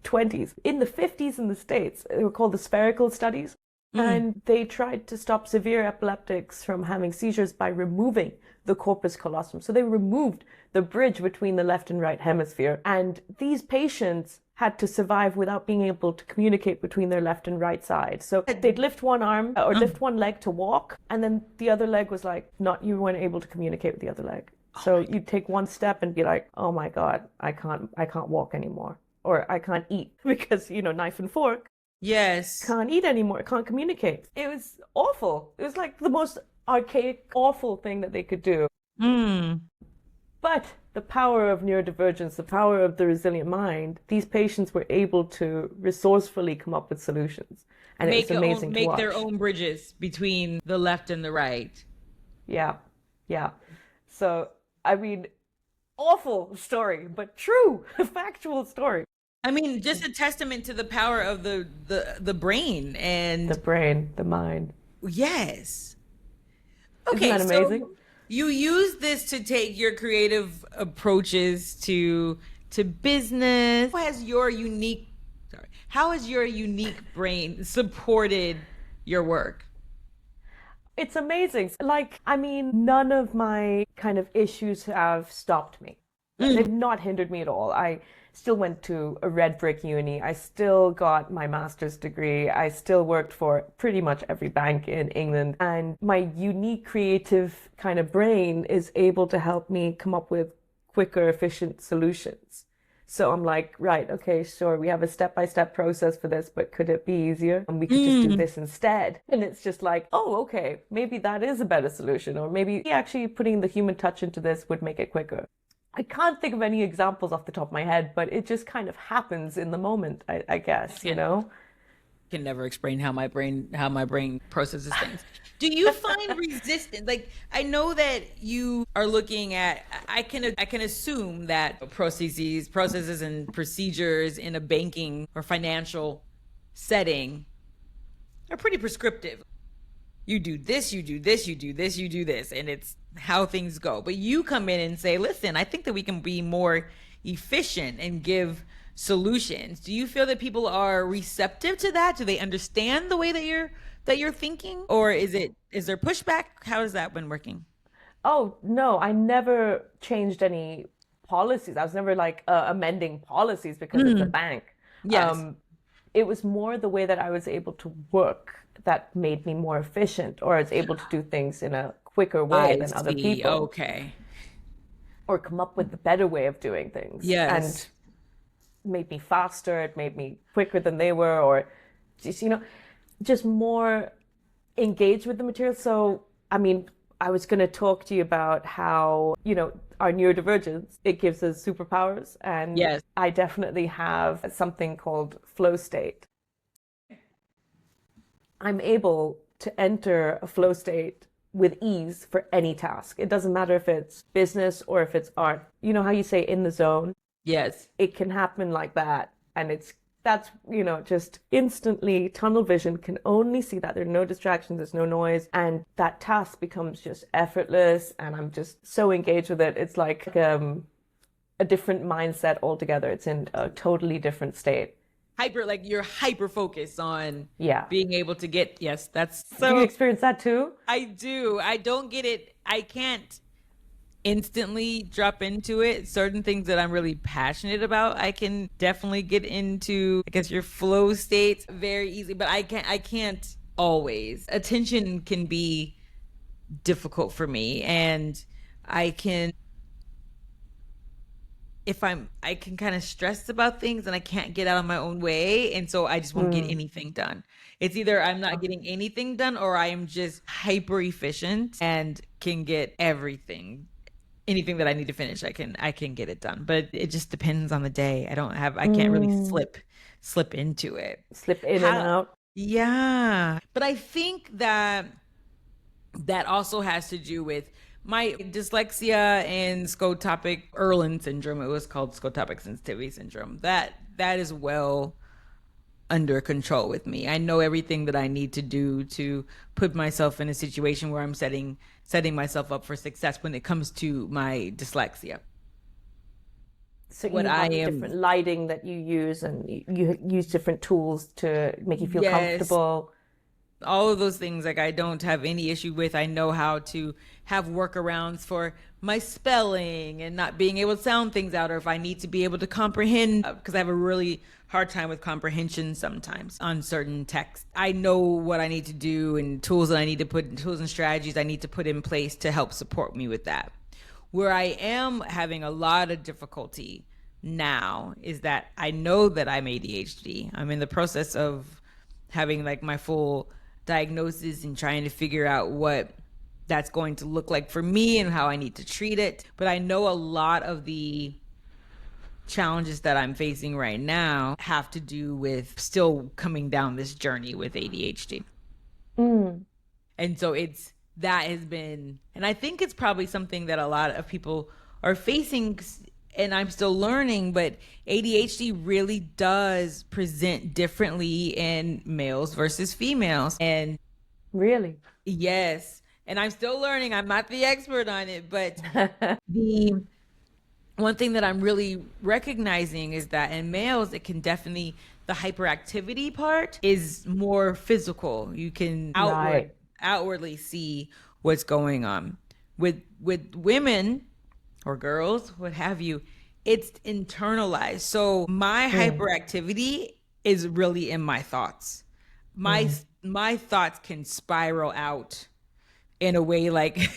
20s. In the 50s in the States, they were called the spherical studies. And they tried to stop severe epileptics from having seizures by removing the corpus callosum. So they removed the bridge between the left and right hemisphere. And these patients had to survive without being able to communicate between their left and right side. So they'd lift one arm or lift one leg to walk, and then the other leg was like, you weren't able to communicate with the other leg. So you'd take one step and be like, oh my God, I can't walk anymore. Or I can't eat because, knife and fork. Yes. Can't eat anymore. Can't communicate. It was awful. It was like the most archaic, awful thing that they could do. But the power of neurodivergence, the power of the resilient mind, these patients were able to resourcefully come up with solutions. And it was amazing to watch. Make their own bridges between the left and the right. Yeah. Yeah. So, I mean, awful story, but true, factual story. I mean, just a testament to the power of the brain and the mind. Yes. Okay, isn't that amazing? So you use this to take your creative approaches to business. How has your unique brain supported your work? It's amazing. None of my kind of issues have stopped me. They've not hindered me at all. I still went to a red brick uni. I still got my master's degree. I still worked for pretty much every bank in England. And my unique creative kind of brain is able to help me come up with quicker, efficient solutions. So I'm like, right, okay, sure, we have a step-by-step process for this, but could it be easier? And we could just do this instead. And it's just like, oh, okay, maybe that is a better solution. Or maybe actually putting the human touch into this would make it quicker. I can't think of any examples off the top of my head, but it just kind of happens in the moment, I guess, Can never explain how my brain processes things. Do you find resistance? Like, I know that you are looking at, I can assume that processes and procedures in a banking or financial setting are pretty prescriptive. You do this, you do this, you do this, you do this, and it's how things go. But you come in and say, listen, I think that we can be more efficient and give solutions. Do you feel that people are receptive to that? Do they understand the way that you're thinking? Or is there pushback? How has that been working? Oh, no, I never changed any policies. I was never amending policies because it's a bank. Yes. It was more the way that I was able to work that made me more efficient, or I was able to do things in a quicker way than other people. Okay. Or come up with a better way of doing things. Yes. And made me faster, it made me quicker than they were, or just more engaged with the material. So, I was going to talk to you about how, our neurodivergence, it gives us superpowers. And yes, I definitely have something called flow state. I'm able to enter a flow state with ease for any task. It doesn't matter if it's business or if it's art. You know how you say in the zone? Yes. It can happen like that. And that's just instantly tunnel vision, can only see that. There are no distractions, there's no noise. And that task becomes just effortless. And I'm just so engaged with it. It's like a different mindset altogether. It's in a totally different state. You're hyper focused on being able to get, yes, that's so. Do you experience that too? I do. I don't get it. I can't instantly drop into it. Certain things that I'm really passionate about, I can definitely get into, I guess, your flow states very easily, but I can't always. Attention can be difficult for me, and I can kind of stress about things and I can't get out of my own way. And so I just won't get anything done. It's either I'm not getting anything done or I am just hyper efficient and can get anything that I need to finish. I can get it done, but it just depends on the day. I can't really slip into it. Slip in and out. Yeah. But I think that also has to do with my dyslexia and scotopic Erland syndrome. It was called scotopic sensitivity syndrome. That is well under control with me. I know everything that I need to do to put myself in a situation where I'm setting myself up for success when it comes to my dyslexia. So you have different lighting that you use, and you use different tools to make you feel comfortable. all of those things, like I don't have any issue with. I know how to have workarounds for my spelling and not being able to sound things out, or if I need to be able to comprehend, because I have a really hard time with comprehension sometimes on certain texts. I know what I need to do and tools that I need to put, tools and strategies I need to put in place to help support me with that. Where I am having a lot of difficulty now is that I know that I'm ADHD. I'm in the process of having like my full diagnosis and trying to figure out what that's going to look like for me and how I need to treat it. But I know a lot of the challenges that I'm facing right now have to do with still coming down this journey with ADHD. And so that has been, and I think it's probably something that a lot of people are facing, and I'm still learning, but ADHD really does present differently in males versus females. And Really? yes, and I'm still learning. I'm not the expert on it, but the one thing that I'm really recognizing is that in males, it can definitely, the hyperactivity part is more physical. You can outwardly see what's going on. With women or girls, what have you, it's internalized. So my hyperactivity is really in my thoughts. My thoughts can spiral out in a way like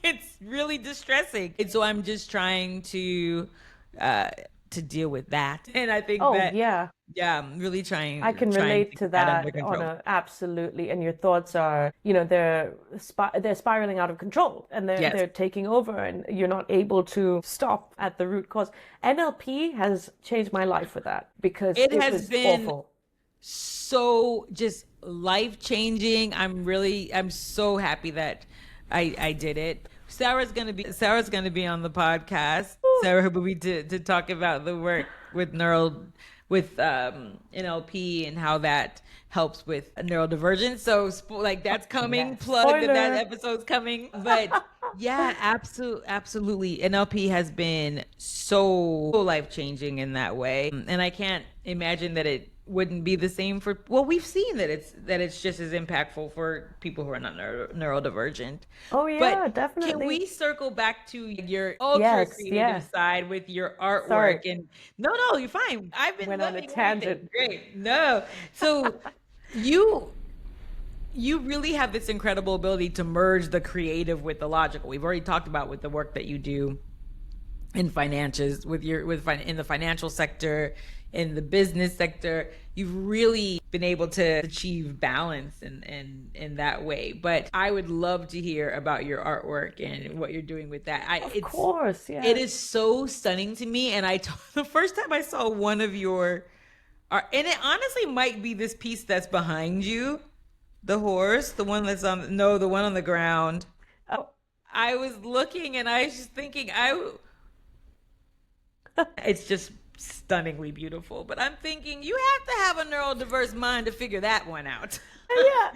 it's really distressing. And so I'm just trying to deal with that. And I think I'm really trying. I can relate to that absolutely. And your thoughts are, they're spiraling out of control, and they're taking over, and you're not able to stop at the root cause. NLP has changed my life with that, because it has been awful. So just life-changing. I'm so happy that I did it. Sarah's gonna be on the podcast. Sarah will be to talk about the work with NLP and how that helps with neurodivergence. So that's coming. Plug that episode's coming. But yeah, absolutely. NLP has been so life-changing in that way, and I can't imagine that it wouldn't be the same for, well, we've seen that it's just as impactful for people who are not neurodivergent. Oh yeah, but definitely. Can we circle back to your ultra creative side with your artwork? Sorry. And no, you're fine. I've been went on a tangent. Great. No. So you really have this incredible ability to merge the creative with the logical. We've already talked about with the work that you do in finances, in the financial sector, in the business sector. You've really been able to achieve balance in that way. But I would love to hear about your artwork and what you're doing with that. Of course, yeah. It is so stunning to me. And the first time I saw one of your art, and it honestly might be this piece that's behind you, the horse, the one that's the one on the ground. Oh. I was looking and I was just thinking, it's just stunningly beautiful, but I'm thinking you have to have a neurodiverse mind to figure that one out.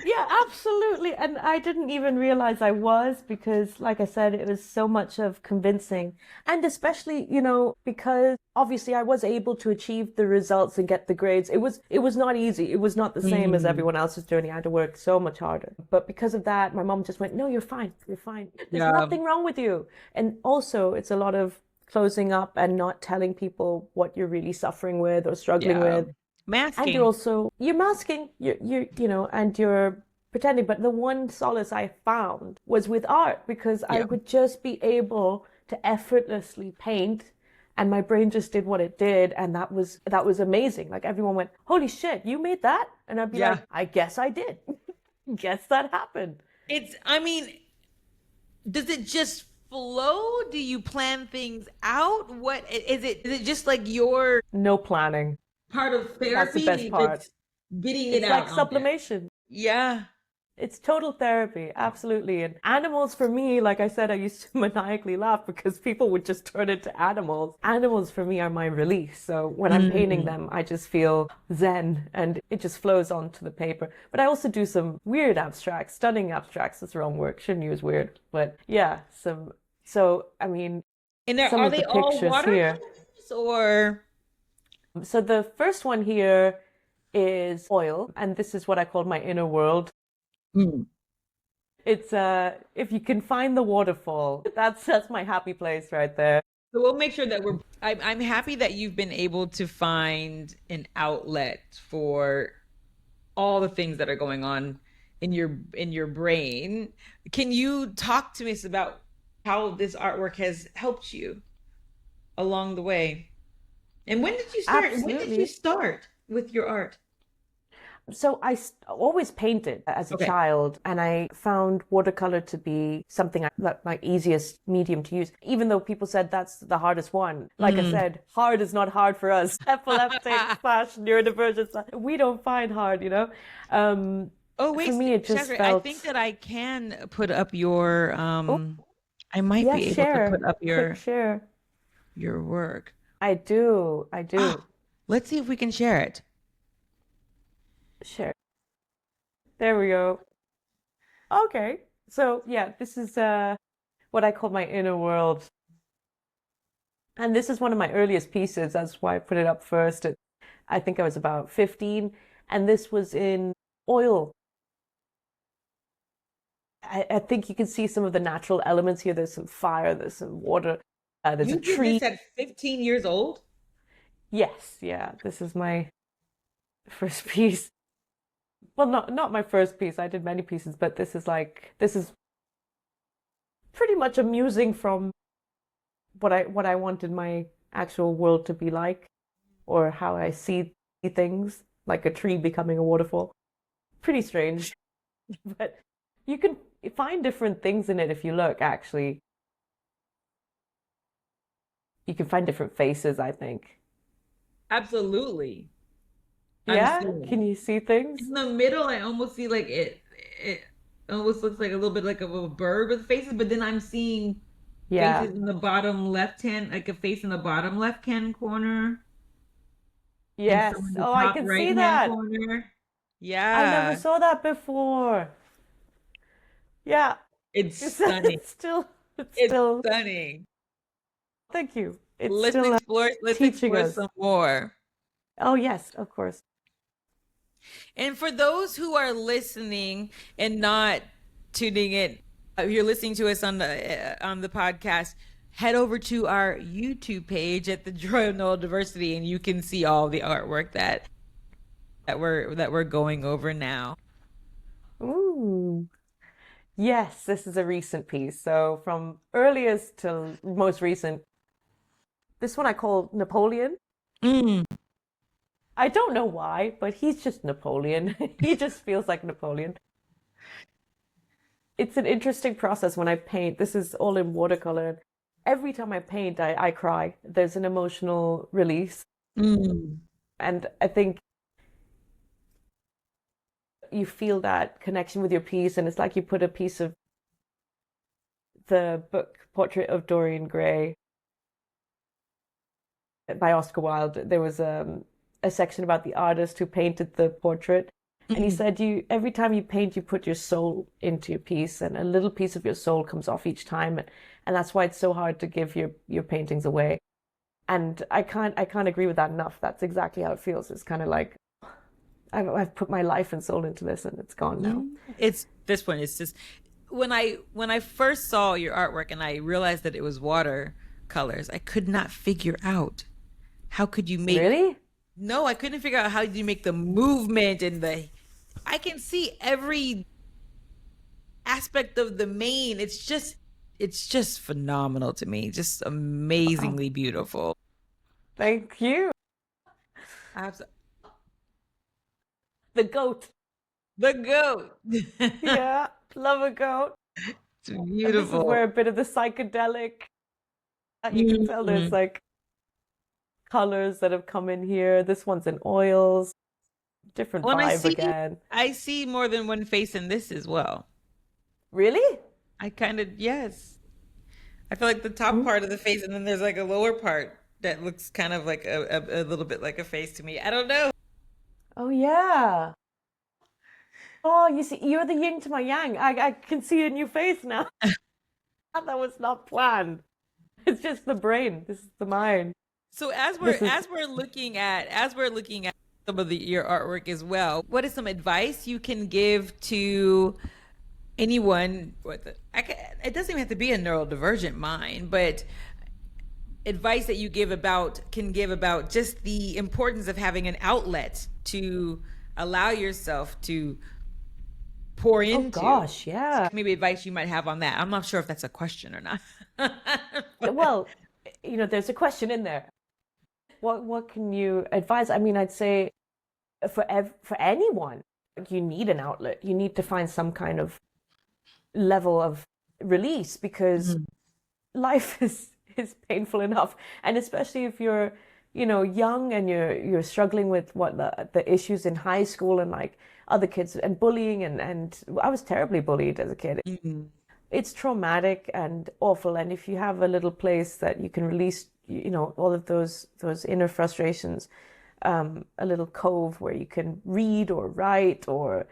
yeah, absolutely. And I didn't even realize I was, because like I said, it was so much of convincing, and especially, because obviously I was able to achieve the results and get the grades. It was not easy. It was not the same as everyone else's journey. I had to work so much harder. But because of that, my mom just went, "No, you're fine. You're fine. There's nothing wrong with you." And also, it's a lot of closing up and not telling people what you're really suffering with or struggling with. Masking. And you're masking, and you're pretending. But the one solace I found was with art, because I would just be able to effortlessly paint, and my brain just did what it did. And that was amazing. Like, everyone went, "Holy shit, you made that?" And I'd be like, "I guess I did." Guess that happened. Does it just flow? Do you plan things out? What is it? Is it just like your no planning part of therapy? That's the best part. Getting it out. It's like sublimation. Yeah. It's total therapy, absolutely. And animals, for me, like I said, I used to maniacally laugh because people would just turn into animals. Animals for me are my release. So when I'm painting them, I just feel zen, and it just flows onto the paper. But I also do some weird abstracts, stunning abstracts. That's the wrong word. Shouldn't use weird. But yeah, some of the pictures here. Or so the first one here is oil, and this is what I call my inner world. Mm. It's if you can find the waterfall, that's my happy place right there. So we'll make sure that I'm happy that you've been able to find an outlet for all the things that are going on in your brain. Can you talk to us about how this artwork has helped you along the way? And when did you start? When did you Absolutely. start with your art? So always painted as a Okay. child, and I found watercolor to be something that my easiest medium to use, even though people said that's the hardest one. Like I Mm. said, hard is not hard for us. Epileptic slash neurodivergent, we don't find hard, you know? Um, Oh for wait, me, it just Shazreh, I think felt, that I can put up your oh, I might yeah, be able to put share, up click share. your work. I Ah, do. let's see if we can share it. Share. There we go. Okay. So yeah, this is what I call my inner world. And this is one of my earliest pieces. That's why I put it up first. I think I was about 15, and this was in oil. I think you can see some of the natural elements here. There's some fire, there's some water, there's a You did tree. this at 15 years old? Yes, yeah, this is my first piece. Well, not my first piece. I did many pieces, but this is pretty much amusing from what I wanted my actual world to be like, or how I see things, like a tree becoming a waterfall. Pretty strange, but you can find different things in it if you look, actually. You can find different faces, I think. Absolutely. I'm Yeah? seeing Can you see things? in the middle, I almost see like it almost looks like a little bit like of a bird with faces, but then I'm seeing Yeah. faces in the bottom left hand, like a face in the bottom left hand corner and some Yes. in the Oh, I top can right see hand that. corner. I never Yeah, saw that before. Yeah. it's It's stunning. it's It's still, stunning. thank you. It's Let's still explore, let's teaching explore us. some more. Oh, yes, of course. And for those who are listening and not tuning in, if you're listening to us on the podcast, head over to our YouTube page at the Joy of Neurodiversity, and you can see all the artwork that we're going over now. Ooh. Yes, this is a recent piece. So from earliest to most recent, this one I call Napoleon. Mm. I don't know why, but he's just Napoleon. He just feels like Napoleon. It's an interesting process when I paint. This is all in watercolor. Every time I paint, I cry. There's an emotional release. Mm. And I think you feel that connection with your piece, and it's like you put a piece of the book Portrait of Dorian Gray by Oscar Wilde. There was a section about the artist who painted the portrait, and he Mm. said you every time you paint, you put your soul into your piece, and a little piece of your soul comes off each time, and that's why it's so hard to give your paintings away. And I can't agree with that enough. That's exactly how it feels. It's kind of like I've put my life and soul into this, and it's gone now. Mm. It's this one. It's just when I first saw your artwork and I realized that it was watercolors, I could not figure out how could you make. Really? No, I couldn't figure out how you make the movement and the. I can see every aspect of the mane. It's just phenomenal to me. Just Oh, amazingly beautiful. thank you. Abs- The goat. The goat. It's Yeah, love a goat. And this is where beautiful. a bit of the psychedelic, you can tell there's Mhm. like colors that have come in here. This one's in oils, different When vibe again. I see more than one face in this as well. Really? I kind of, yes. I feel like the top Mm. part of the face, and then there's like a lower part that looks kind of like a little bit like a face to me. I don't know. Oh yeah. Oh, you see, you're the yin to my yang. I can see a new face now. That was not planned. It's just the brain. This is the mind. So This is as we're looking at some of your artwork as well. What is some advice you can give to anyone it doesn't even have to be a neurodivergent mind, but advice that you can give about just the importance of having an outlet to allow yourself to pour into? Oh gosh, yeah. Maybe advice you might have on that. I'm not sure if that's a question or not. Well, there's a question in there. What can you advise? I mean, I'd say for anyone, you need an outlet. You need to find some kind of level of release, because life is painful enough, and especially if you're young and you're struggling with the issues in high school and like other kids and bullying, and I was terribly bullied as a kid. It's traumatic and awful, and if you have a little place that you can release all of those inner frustrations, a little cove where you can read or write or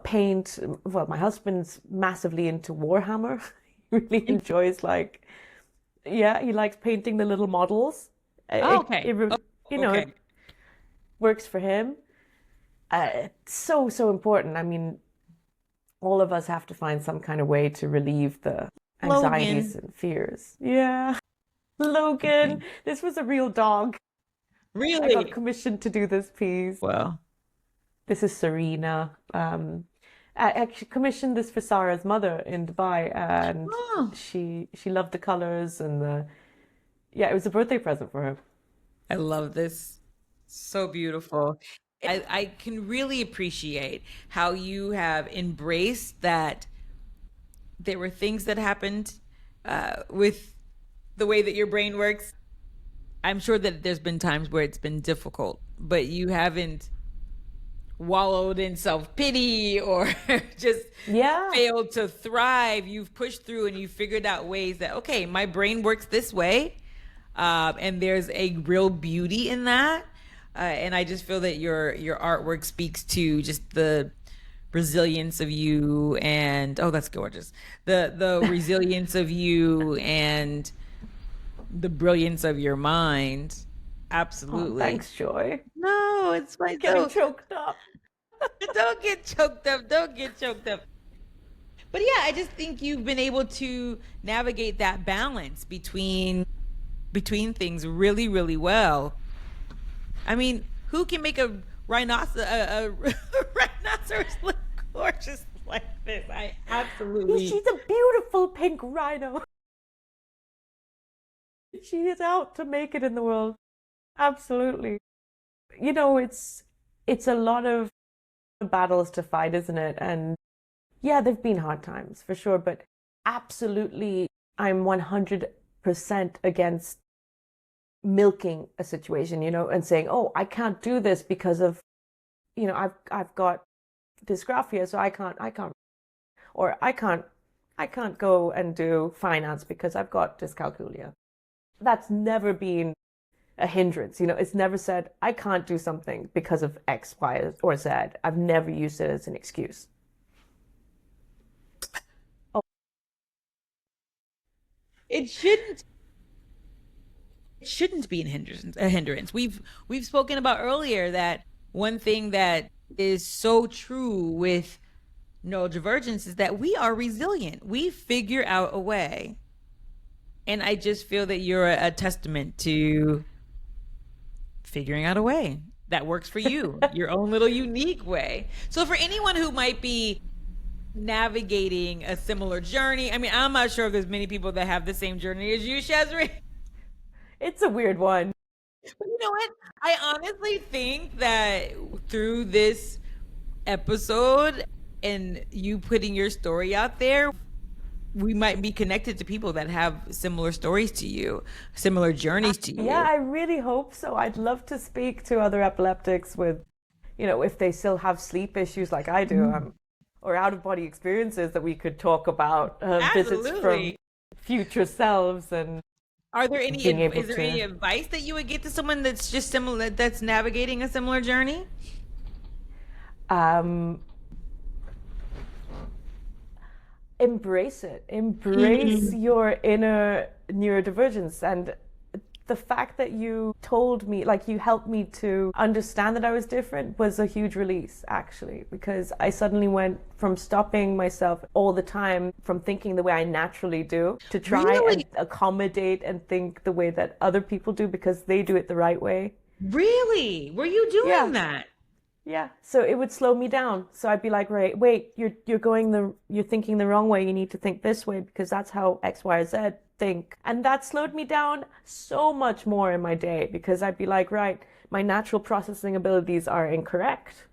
paint. Well, my husband's massively into Warhammer. He really enjoys he likes painting the little models. Okay. It works for him. It's so important. I mean, all of us have to find some kind of way to relieve the anxieties and fears. Yeah. Logan, this was a real dog. Really? I got commissioned to do this piece. Well, this is Serena. I actually commissioned this for Sarah's mother in Dubai, and she loved the colors and it was a birthday present for her. I love this. So beautiful. I can really appreciate how you have embraced that there were things that happened with the way that your brain works. I'm sure that there's been times where it's been difficult, but you haven't wallowed in self-pity or just failed to thrive. You've pushed through and you've figured out ways that, okay, my brain works this way. And there's a real beauty in that. And I just feel that your artwork speaks to just the resilience of you, and that's gorgeous. The resilience of you and the brilliance of your mind. Absolutely. Thanks, Joy. No, it's fine. Getting choked up. Don't get choked up. Don't get choked up. But yeah, I just think you've been able to navigate that balance between things really, really well. I mean, who can make a rhinoceros look gorgeous like this? I absolutely. She's a beautiful pink rhino. She is out to make it in the world. Absolutely. It's a lot of battles to fight, isn't it? And yeah, there've been hard times for sure, but absolutely, I'm 100% against milking a situation, and saying, oh, I can't do this because of, I've got dysgraphia, so I can't, or I can't go and do finance because I've got dyscalculia. That's never been a hindrance. It's never said, I can't do something because of X, Y, or Z. I've never used it as an excuse. Oh. It shouldn't be a hindrance. We've spoken about earlier that one thing that is so true with neurodivergence is that we are resilient. We figure out a way. And I just feel that you're a testament to figuring out a way that works for you, your own little unique way. So for anyone who might be navigating a similar journey, I mean, I'm not sure if there's many people that have the same journey as you, Shazreh. It's a weird one. But you know what? I honestly think that through this episode and you putting your story out there, we might be connected to people that have similar stories to you, similar journeys to you. Yeah, I really hope so. I'd love to speak to other epileptics with, if they still have sleep issues like I do, or out-of-body experiences that we could talk about, visits from future selves, and is there any advice that you would get to someone that's just similar, that's navigating a similar journey? Embrace it. Embrace your inner neurodivergence, and the fact that you told me, like you helped me to understand that I was different was a huge release, actually, because I suddenly went from stopping myself all the time from thinking the way I naturally do to try and Really? accommodate and think the way that other people do because they do it the right way. Really? Were you doing Yeah. that? Yeah, so it would slow me down. So I'd be like, right, wait, you're thinking the wrong way. You need to think this way because that's how X, Y, or Z think. And that slowed me down so much more in my day because I'd be like, right, my natural processing abilities are incorrect.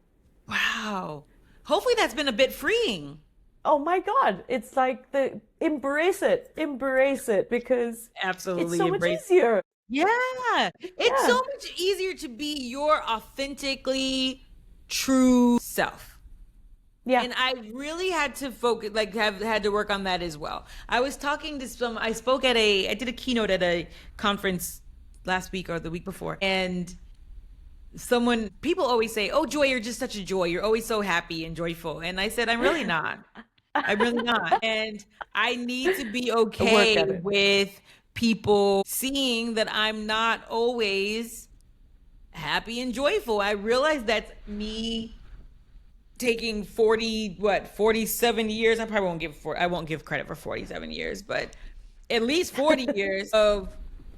Wow. Hopefully that's been a bit freeing. Oh my God, it's like the embrace it because it's Absolutely so much embrace. easier. Yeah. It's so Yeah. much easier to be your authentically true self. Yeah. And I really had to focus, like, have had to work on that as well. I was talking to I did a keynote at a conference last week or the week before. And people always say, "Oh, Joy, you're just such a joy. You're always so happy and joyful." And I said, I'm really not. I'm really not. And I need to be I work okay at it. with people seeing that I'm not always happy and joyful. I realize that's me taking 47 years. I won't give credit for 47 years, but at least 40 years of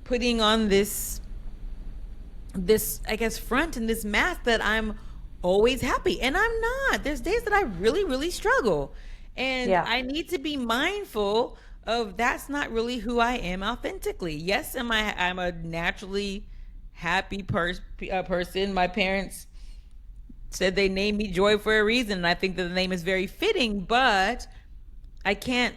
putting on this I guess front and this mask that I'm always happy, and I'm not. There's days that I really struggle, and Yeah. I need to be mindful of that's not really who I am authentically. Yes, I'm a naturally happy person. My parents said they named me Joy for a reason, and I think that the name is very fitting, but I can't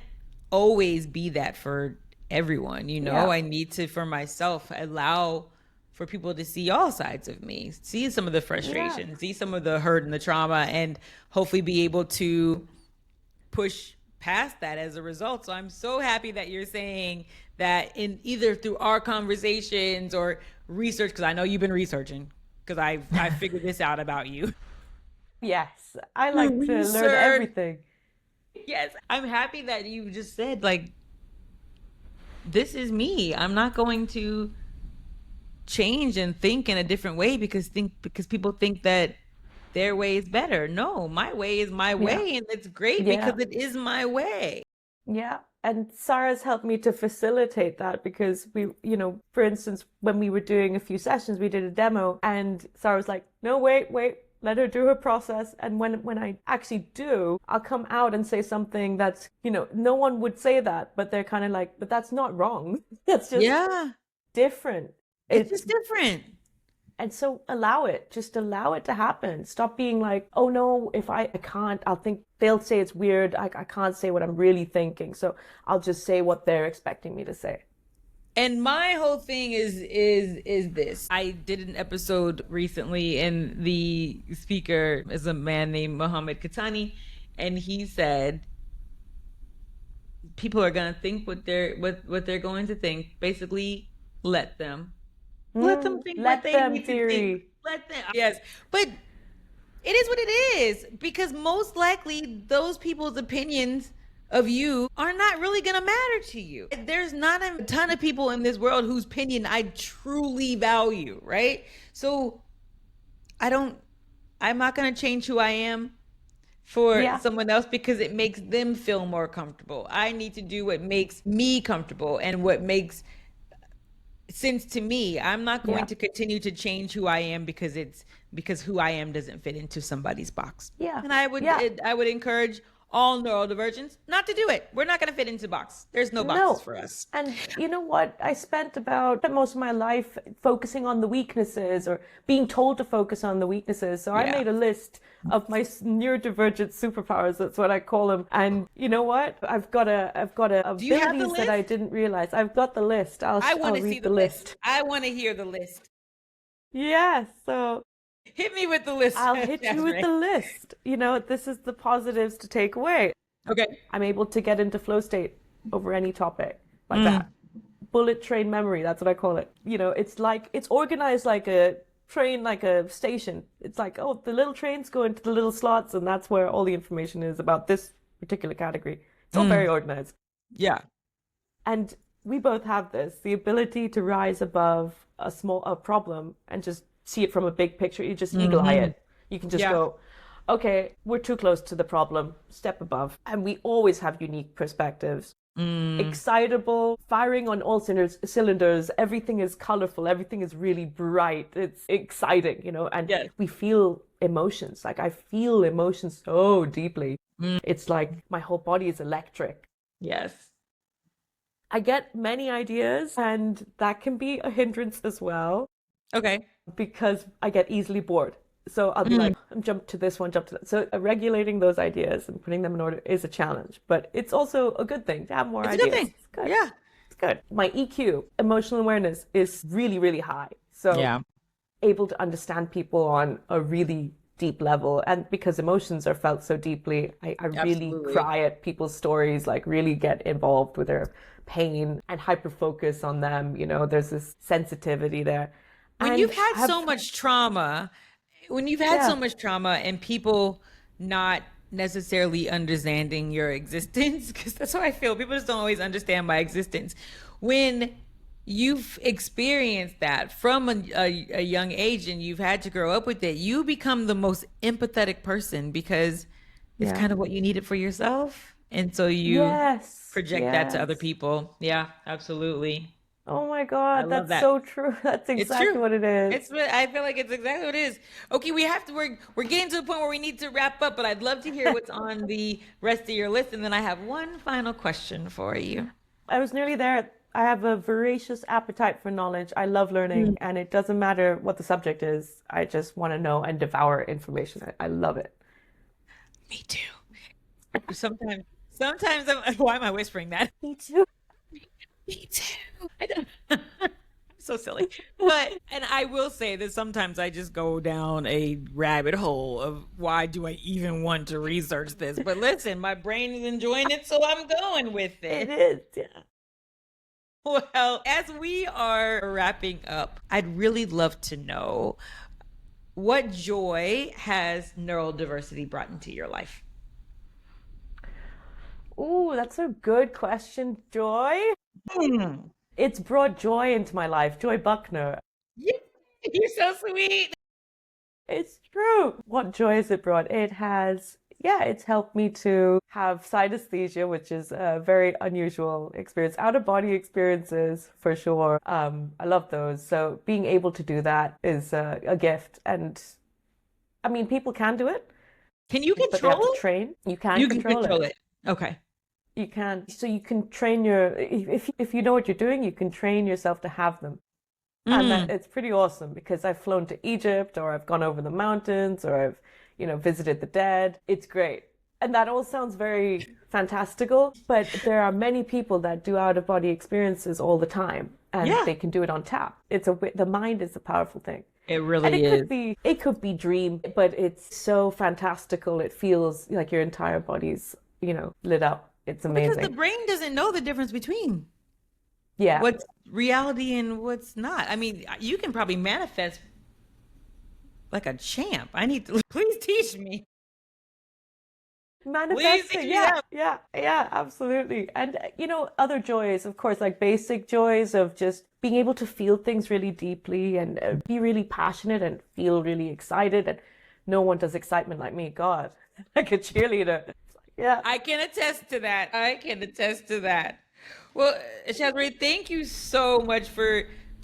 always be that for everyone, you know? Yeah. I need to, for myself, allow for people to see all sides of me, see some of the Yeah. frustration, see some of the hurt and the trauma, and hopefully be able to push past that as a result. So I'm so happy that you're saying that in either through our conversations or research, because I know you've been researching, because I figured this out about you. Yes. I Through like to learn research. everything. Yes, I'm happy that you just said, like, this is me. I'm not going to change and think in a different way because people think that their way is better. No, my way is my Yeah. way, and it's great Yeah. because it is my way. Yeah. And Sarah's helped me to facilitate that because for instance, when we were doing a few sessions, we did a demo and Sarah was like, no, wait, let her do her process. And when I actually do, I'll come out and say something that's, no one would say that, but they're kind of like, but that's not wrong. That's just Yeah, different. it's It's just different. And so just allow it to happen. Stop being like, oh no, if I can't, I'll think they'll say it's weird. I can't say what I'm really thinking. So I'll just say what they're expecting me to say. And my whole thing is this. I did an episode recently, and the speaker is a man named Mohammed Katani, and he said people are gonna think what they're going to think. Basically, let them. Let them think what Let they them need to think. theory. Let them. Yes. But it is what it is because most likely those people's opinions of you are not really going to matter to you. There's not a ton of people in this world whose opinion I truly value, right? So I'm not going to change who I am for Yeah. someone else because it makes them feel more comfortable. I need to do what makes me comfortable and what makes sense to me. I'm not going Yeah. to continue to change who I am because who I am doesn't fit into somebody's box. Yeah. And I Yeah. would encourage all neurodivergents not to do it. We're not going to fit into box. There's no boxes No. for us. And you know what? I spent about most of my life focusing on the weaknesses or being told to focus on the weaknesses. So I Yeah. made a list of my neurodivergent superpowers. That's what I call them. And you know what? I've got Do you have the abilities that I list? didn't realize. I've got the list. I want I'll to see read the the list. list. I want to hear the list. Yeah. So Hit me with the list. I'll hit you with Shazreh. the list. This is the positives to take away. Okay. I'm able to get into flow state over any topic like that. Bullet train memory, that's what I call it. It's organized like a train, like a station. It's like, oh, the little trains go into the little slots, and that's where all the information is about this particular category. It's all very organized. Yeah. And we both have this, the ability to rise above a problem and just see it from a big picture. You just eagle eye it. You can just go, okay, we're too close to the problem, step above. And we always have unique perspectives. Excitable, firing on all cylinders. Everything is colorful. Everything is really bright. It's exciting, you know, and we feel emotions. Like I feel emotions so deeply. It's like my whole body is electric. Yes. I get many ideas, and that can be a hindrance as well. Okay. Because I get easily bored. So I'll be like, jump to this one, jump to that. So regulating those ideas and putting them in order is a challenge, but it's also a good thing to have more ideas. It's a good thing. It's good. Yeah. It's good. My EQ, emotional awareness, is really, really high. So able to understand people on a really deep level. And because emotions are felt so deeply, I really cry at people's stories, like really get involved with their pain and hyper focus on them. You know, there's this sensitivity there. When you've had so much trauma, and people not necessarily understanding your existence, because that's how I feel. People just don't always understand my existence. When you've experienced that from a young age and you've had to grow up with it, you become the most empathetic person because it's kind of what you needed for yourself. And so you project that to other people. Yeah, absolutely. Oh my God, that's so true. That's exactly what it is. I feel like it's exactly what it is. Okay, we're getting to a point where we need to wrap up, but I'd love to hear what's on the rest of your list. And then I have one final question for you. I was nearly there. I have a voracious appetite for knowledge. I love learning, and it doesn't matter what the subject is. I just want to know and devour information. I love it. Me too. Sometimes why am I whispering that? Me too. Me too. I don't. So silly. And I will say that sometimes I just go down a rabbit hole of why do I even want to research this? But listen, my brain is enjoying it, so I'm going with it. It is, yeah. Well, as we are wrapping up, I'd really love to know, what joy has neurodiversity brought into your life? Ooh, that's a good question, Joy. It's brought joy into my life. Joy Buckner. Yeah, you're so sweet. It's true. What joy has it brought? It has, it's helped me to have synesthesia, which is a very unusual experience. Out-of-body experiences, for sure. I love those. So being able to do that is a gift. And I mean, people can do it. Can you control it? But they have to train. You can control it. Okay. You can. So you can train if you know what you're doing, you can train yourself to have them. And it's pretty awesome because I've flown to Egypt, or I've gone over the mountains, or I've, visited the dead. It's great. And that all sounds very fantastical, but there are many people that do out-of-body experiences all the time, and they can do it on tap. The mind is a powerful thing. It really is. It could be dream, but it's so fantastical. It feels like your entire body's, lit up. It's amazing. Because the brain doesn't know the difference between what's reality and what's not. I mean, you can probably manifest like a champ. I need to, please teach me. Manifesting, yeah, absolutely. And other joys, of course, like basic joys of just being able to feel things really deeply and be really passionate and feel really excited. And no one does excitement like me. God, like a cheerleader. Yeah, I can attest to that. Well, Shazreh, thank you so much for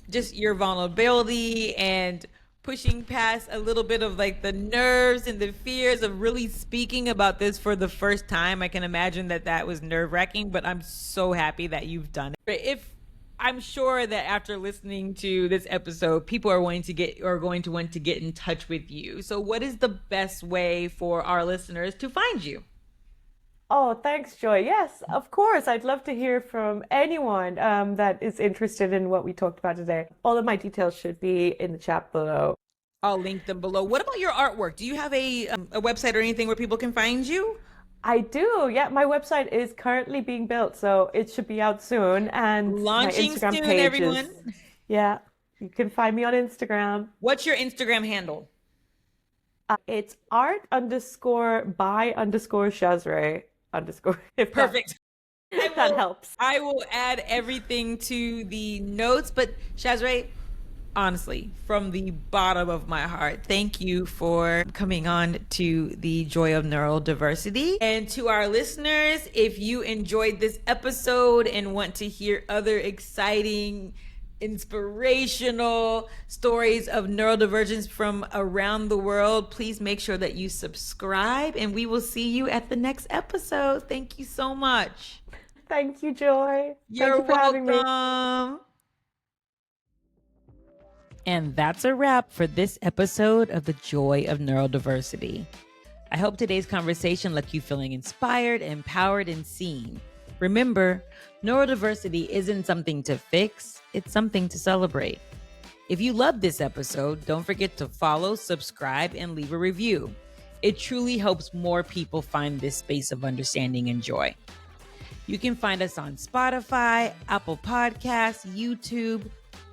just your vulnerability and pushing past a little bit of like the nerves and the fears of really speaking about this for the first time. I can imagine that was nerve-wracking, but I'm so happy that you've done it. I'm sure that after listening to this episode, people are going to want to get in touch with you. So what is the best way for our listeners to find you? Oh, thanks, Joy. Yes, of course. I'd love to hear from anyone that is interested in what we talked about today. All of my details should be in the chat below. I'll link them below. What about your artwork? Do you have a website or anything where people can find you? I do. Yeah, my website is currently being built, so it should be out soon. And launching my Instagram soon, pages. Everyone. Yeah, you can find me on Instagram. What's your Instagram handle? It's art_by_Shazreh_. Perfect. That helps. I will add everything to the notes. But Shazreh, honestly, from the bottom of my heart, thank you for coming on to the Joy of Neurodiversity. And to our listeners, if you enjoyed this episode and want to hear other exciting, inspirational stories of neurodivergence from around the world, please make sure that you subscribe, and we will see you at the next episode. Thank you so much. Thank you, Joy. You're Thank you for having me. welcome. And that's a wrap for this episode of the Joy of Neurodiversity. I hope today's conversation left you feeling inspired, empowered, and seen. Remember, neurodiversity isn't something to fix, it's something to celebrate. If you loved this episode, don't forget to follow, subscribe, and leave a review. It truly helps more people find this space of understanding and joy. You can find us on Spotify, Apple Podcasts, YouTube,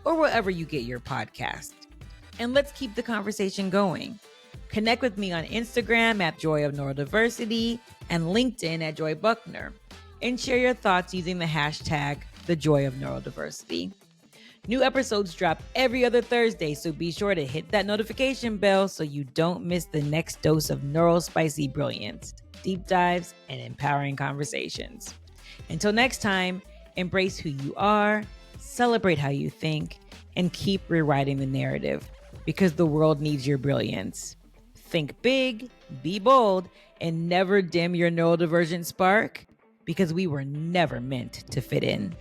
or wherever you get your podcast. And let's keep the conversation going. Connect with me on Instagram at Joy of Neurodiversity and LinkedIn at Joy Buckner, and share your thoughts using the hashtag The Joy of Neurodiversity. New episodes drop every other Thursday, so be sure to hit that notification bell so you don't miss the next dose of neurospicy brilliance, deep dives, and empowering conversations. Until next time, embrace who you are, celebrate how you think, and keep rewriting the narrative, because the world needs your brilliance. Think big, be bold, and never dim your neurodivergent spark, because we were never meant to fit in.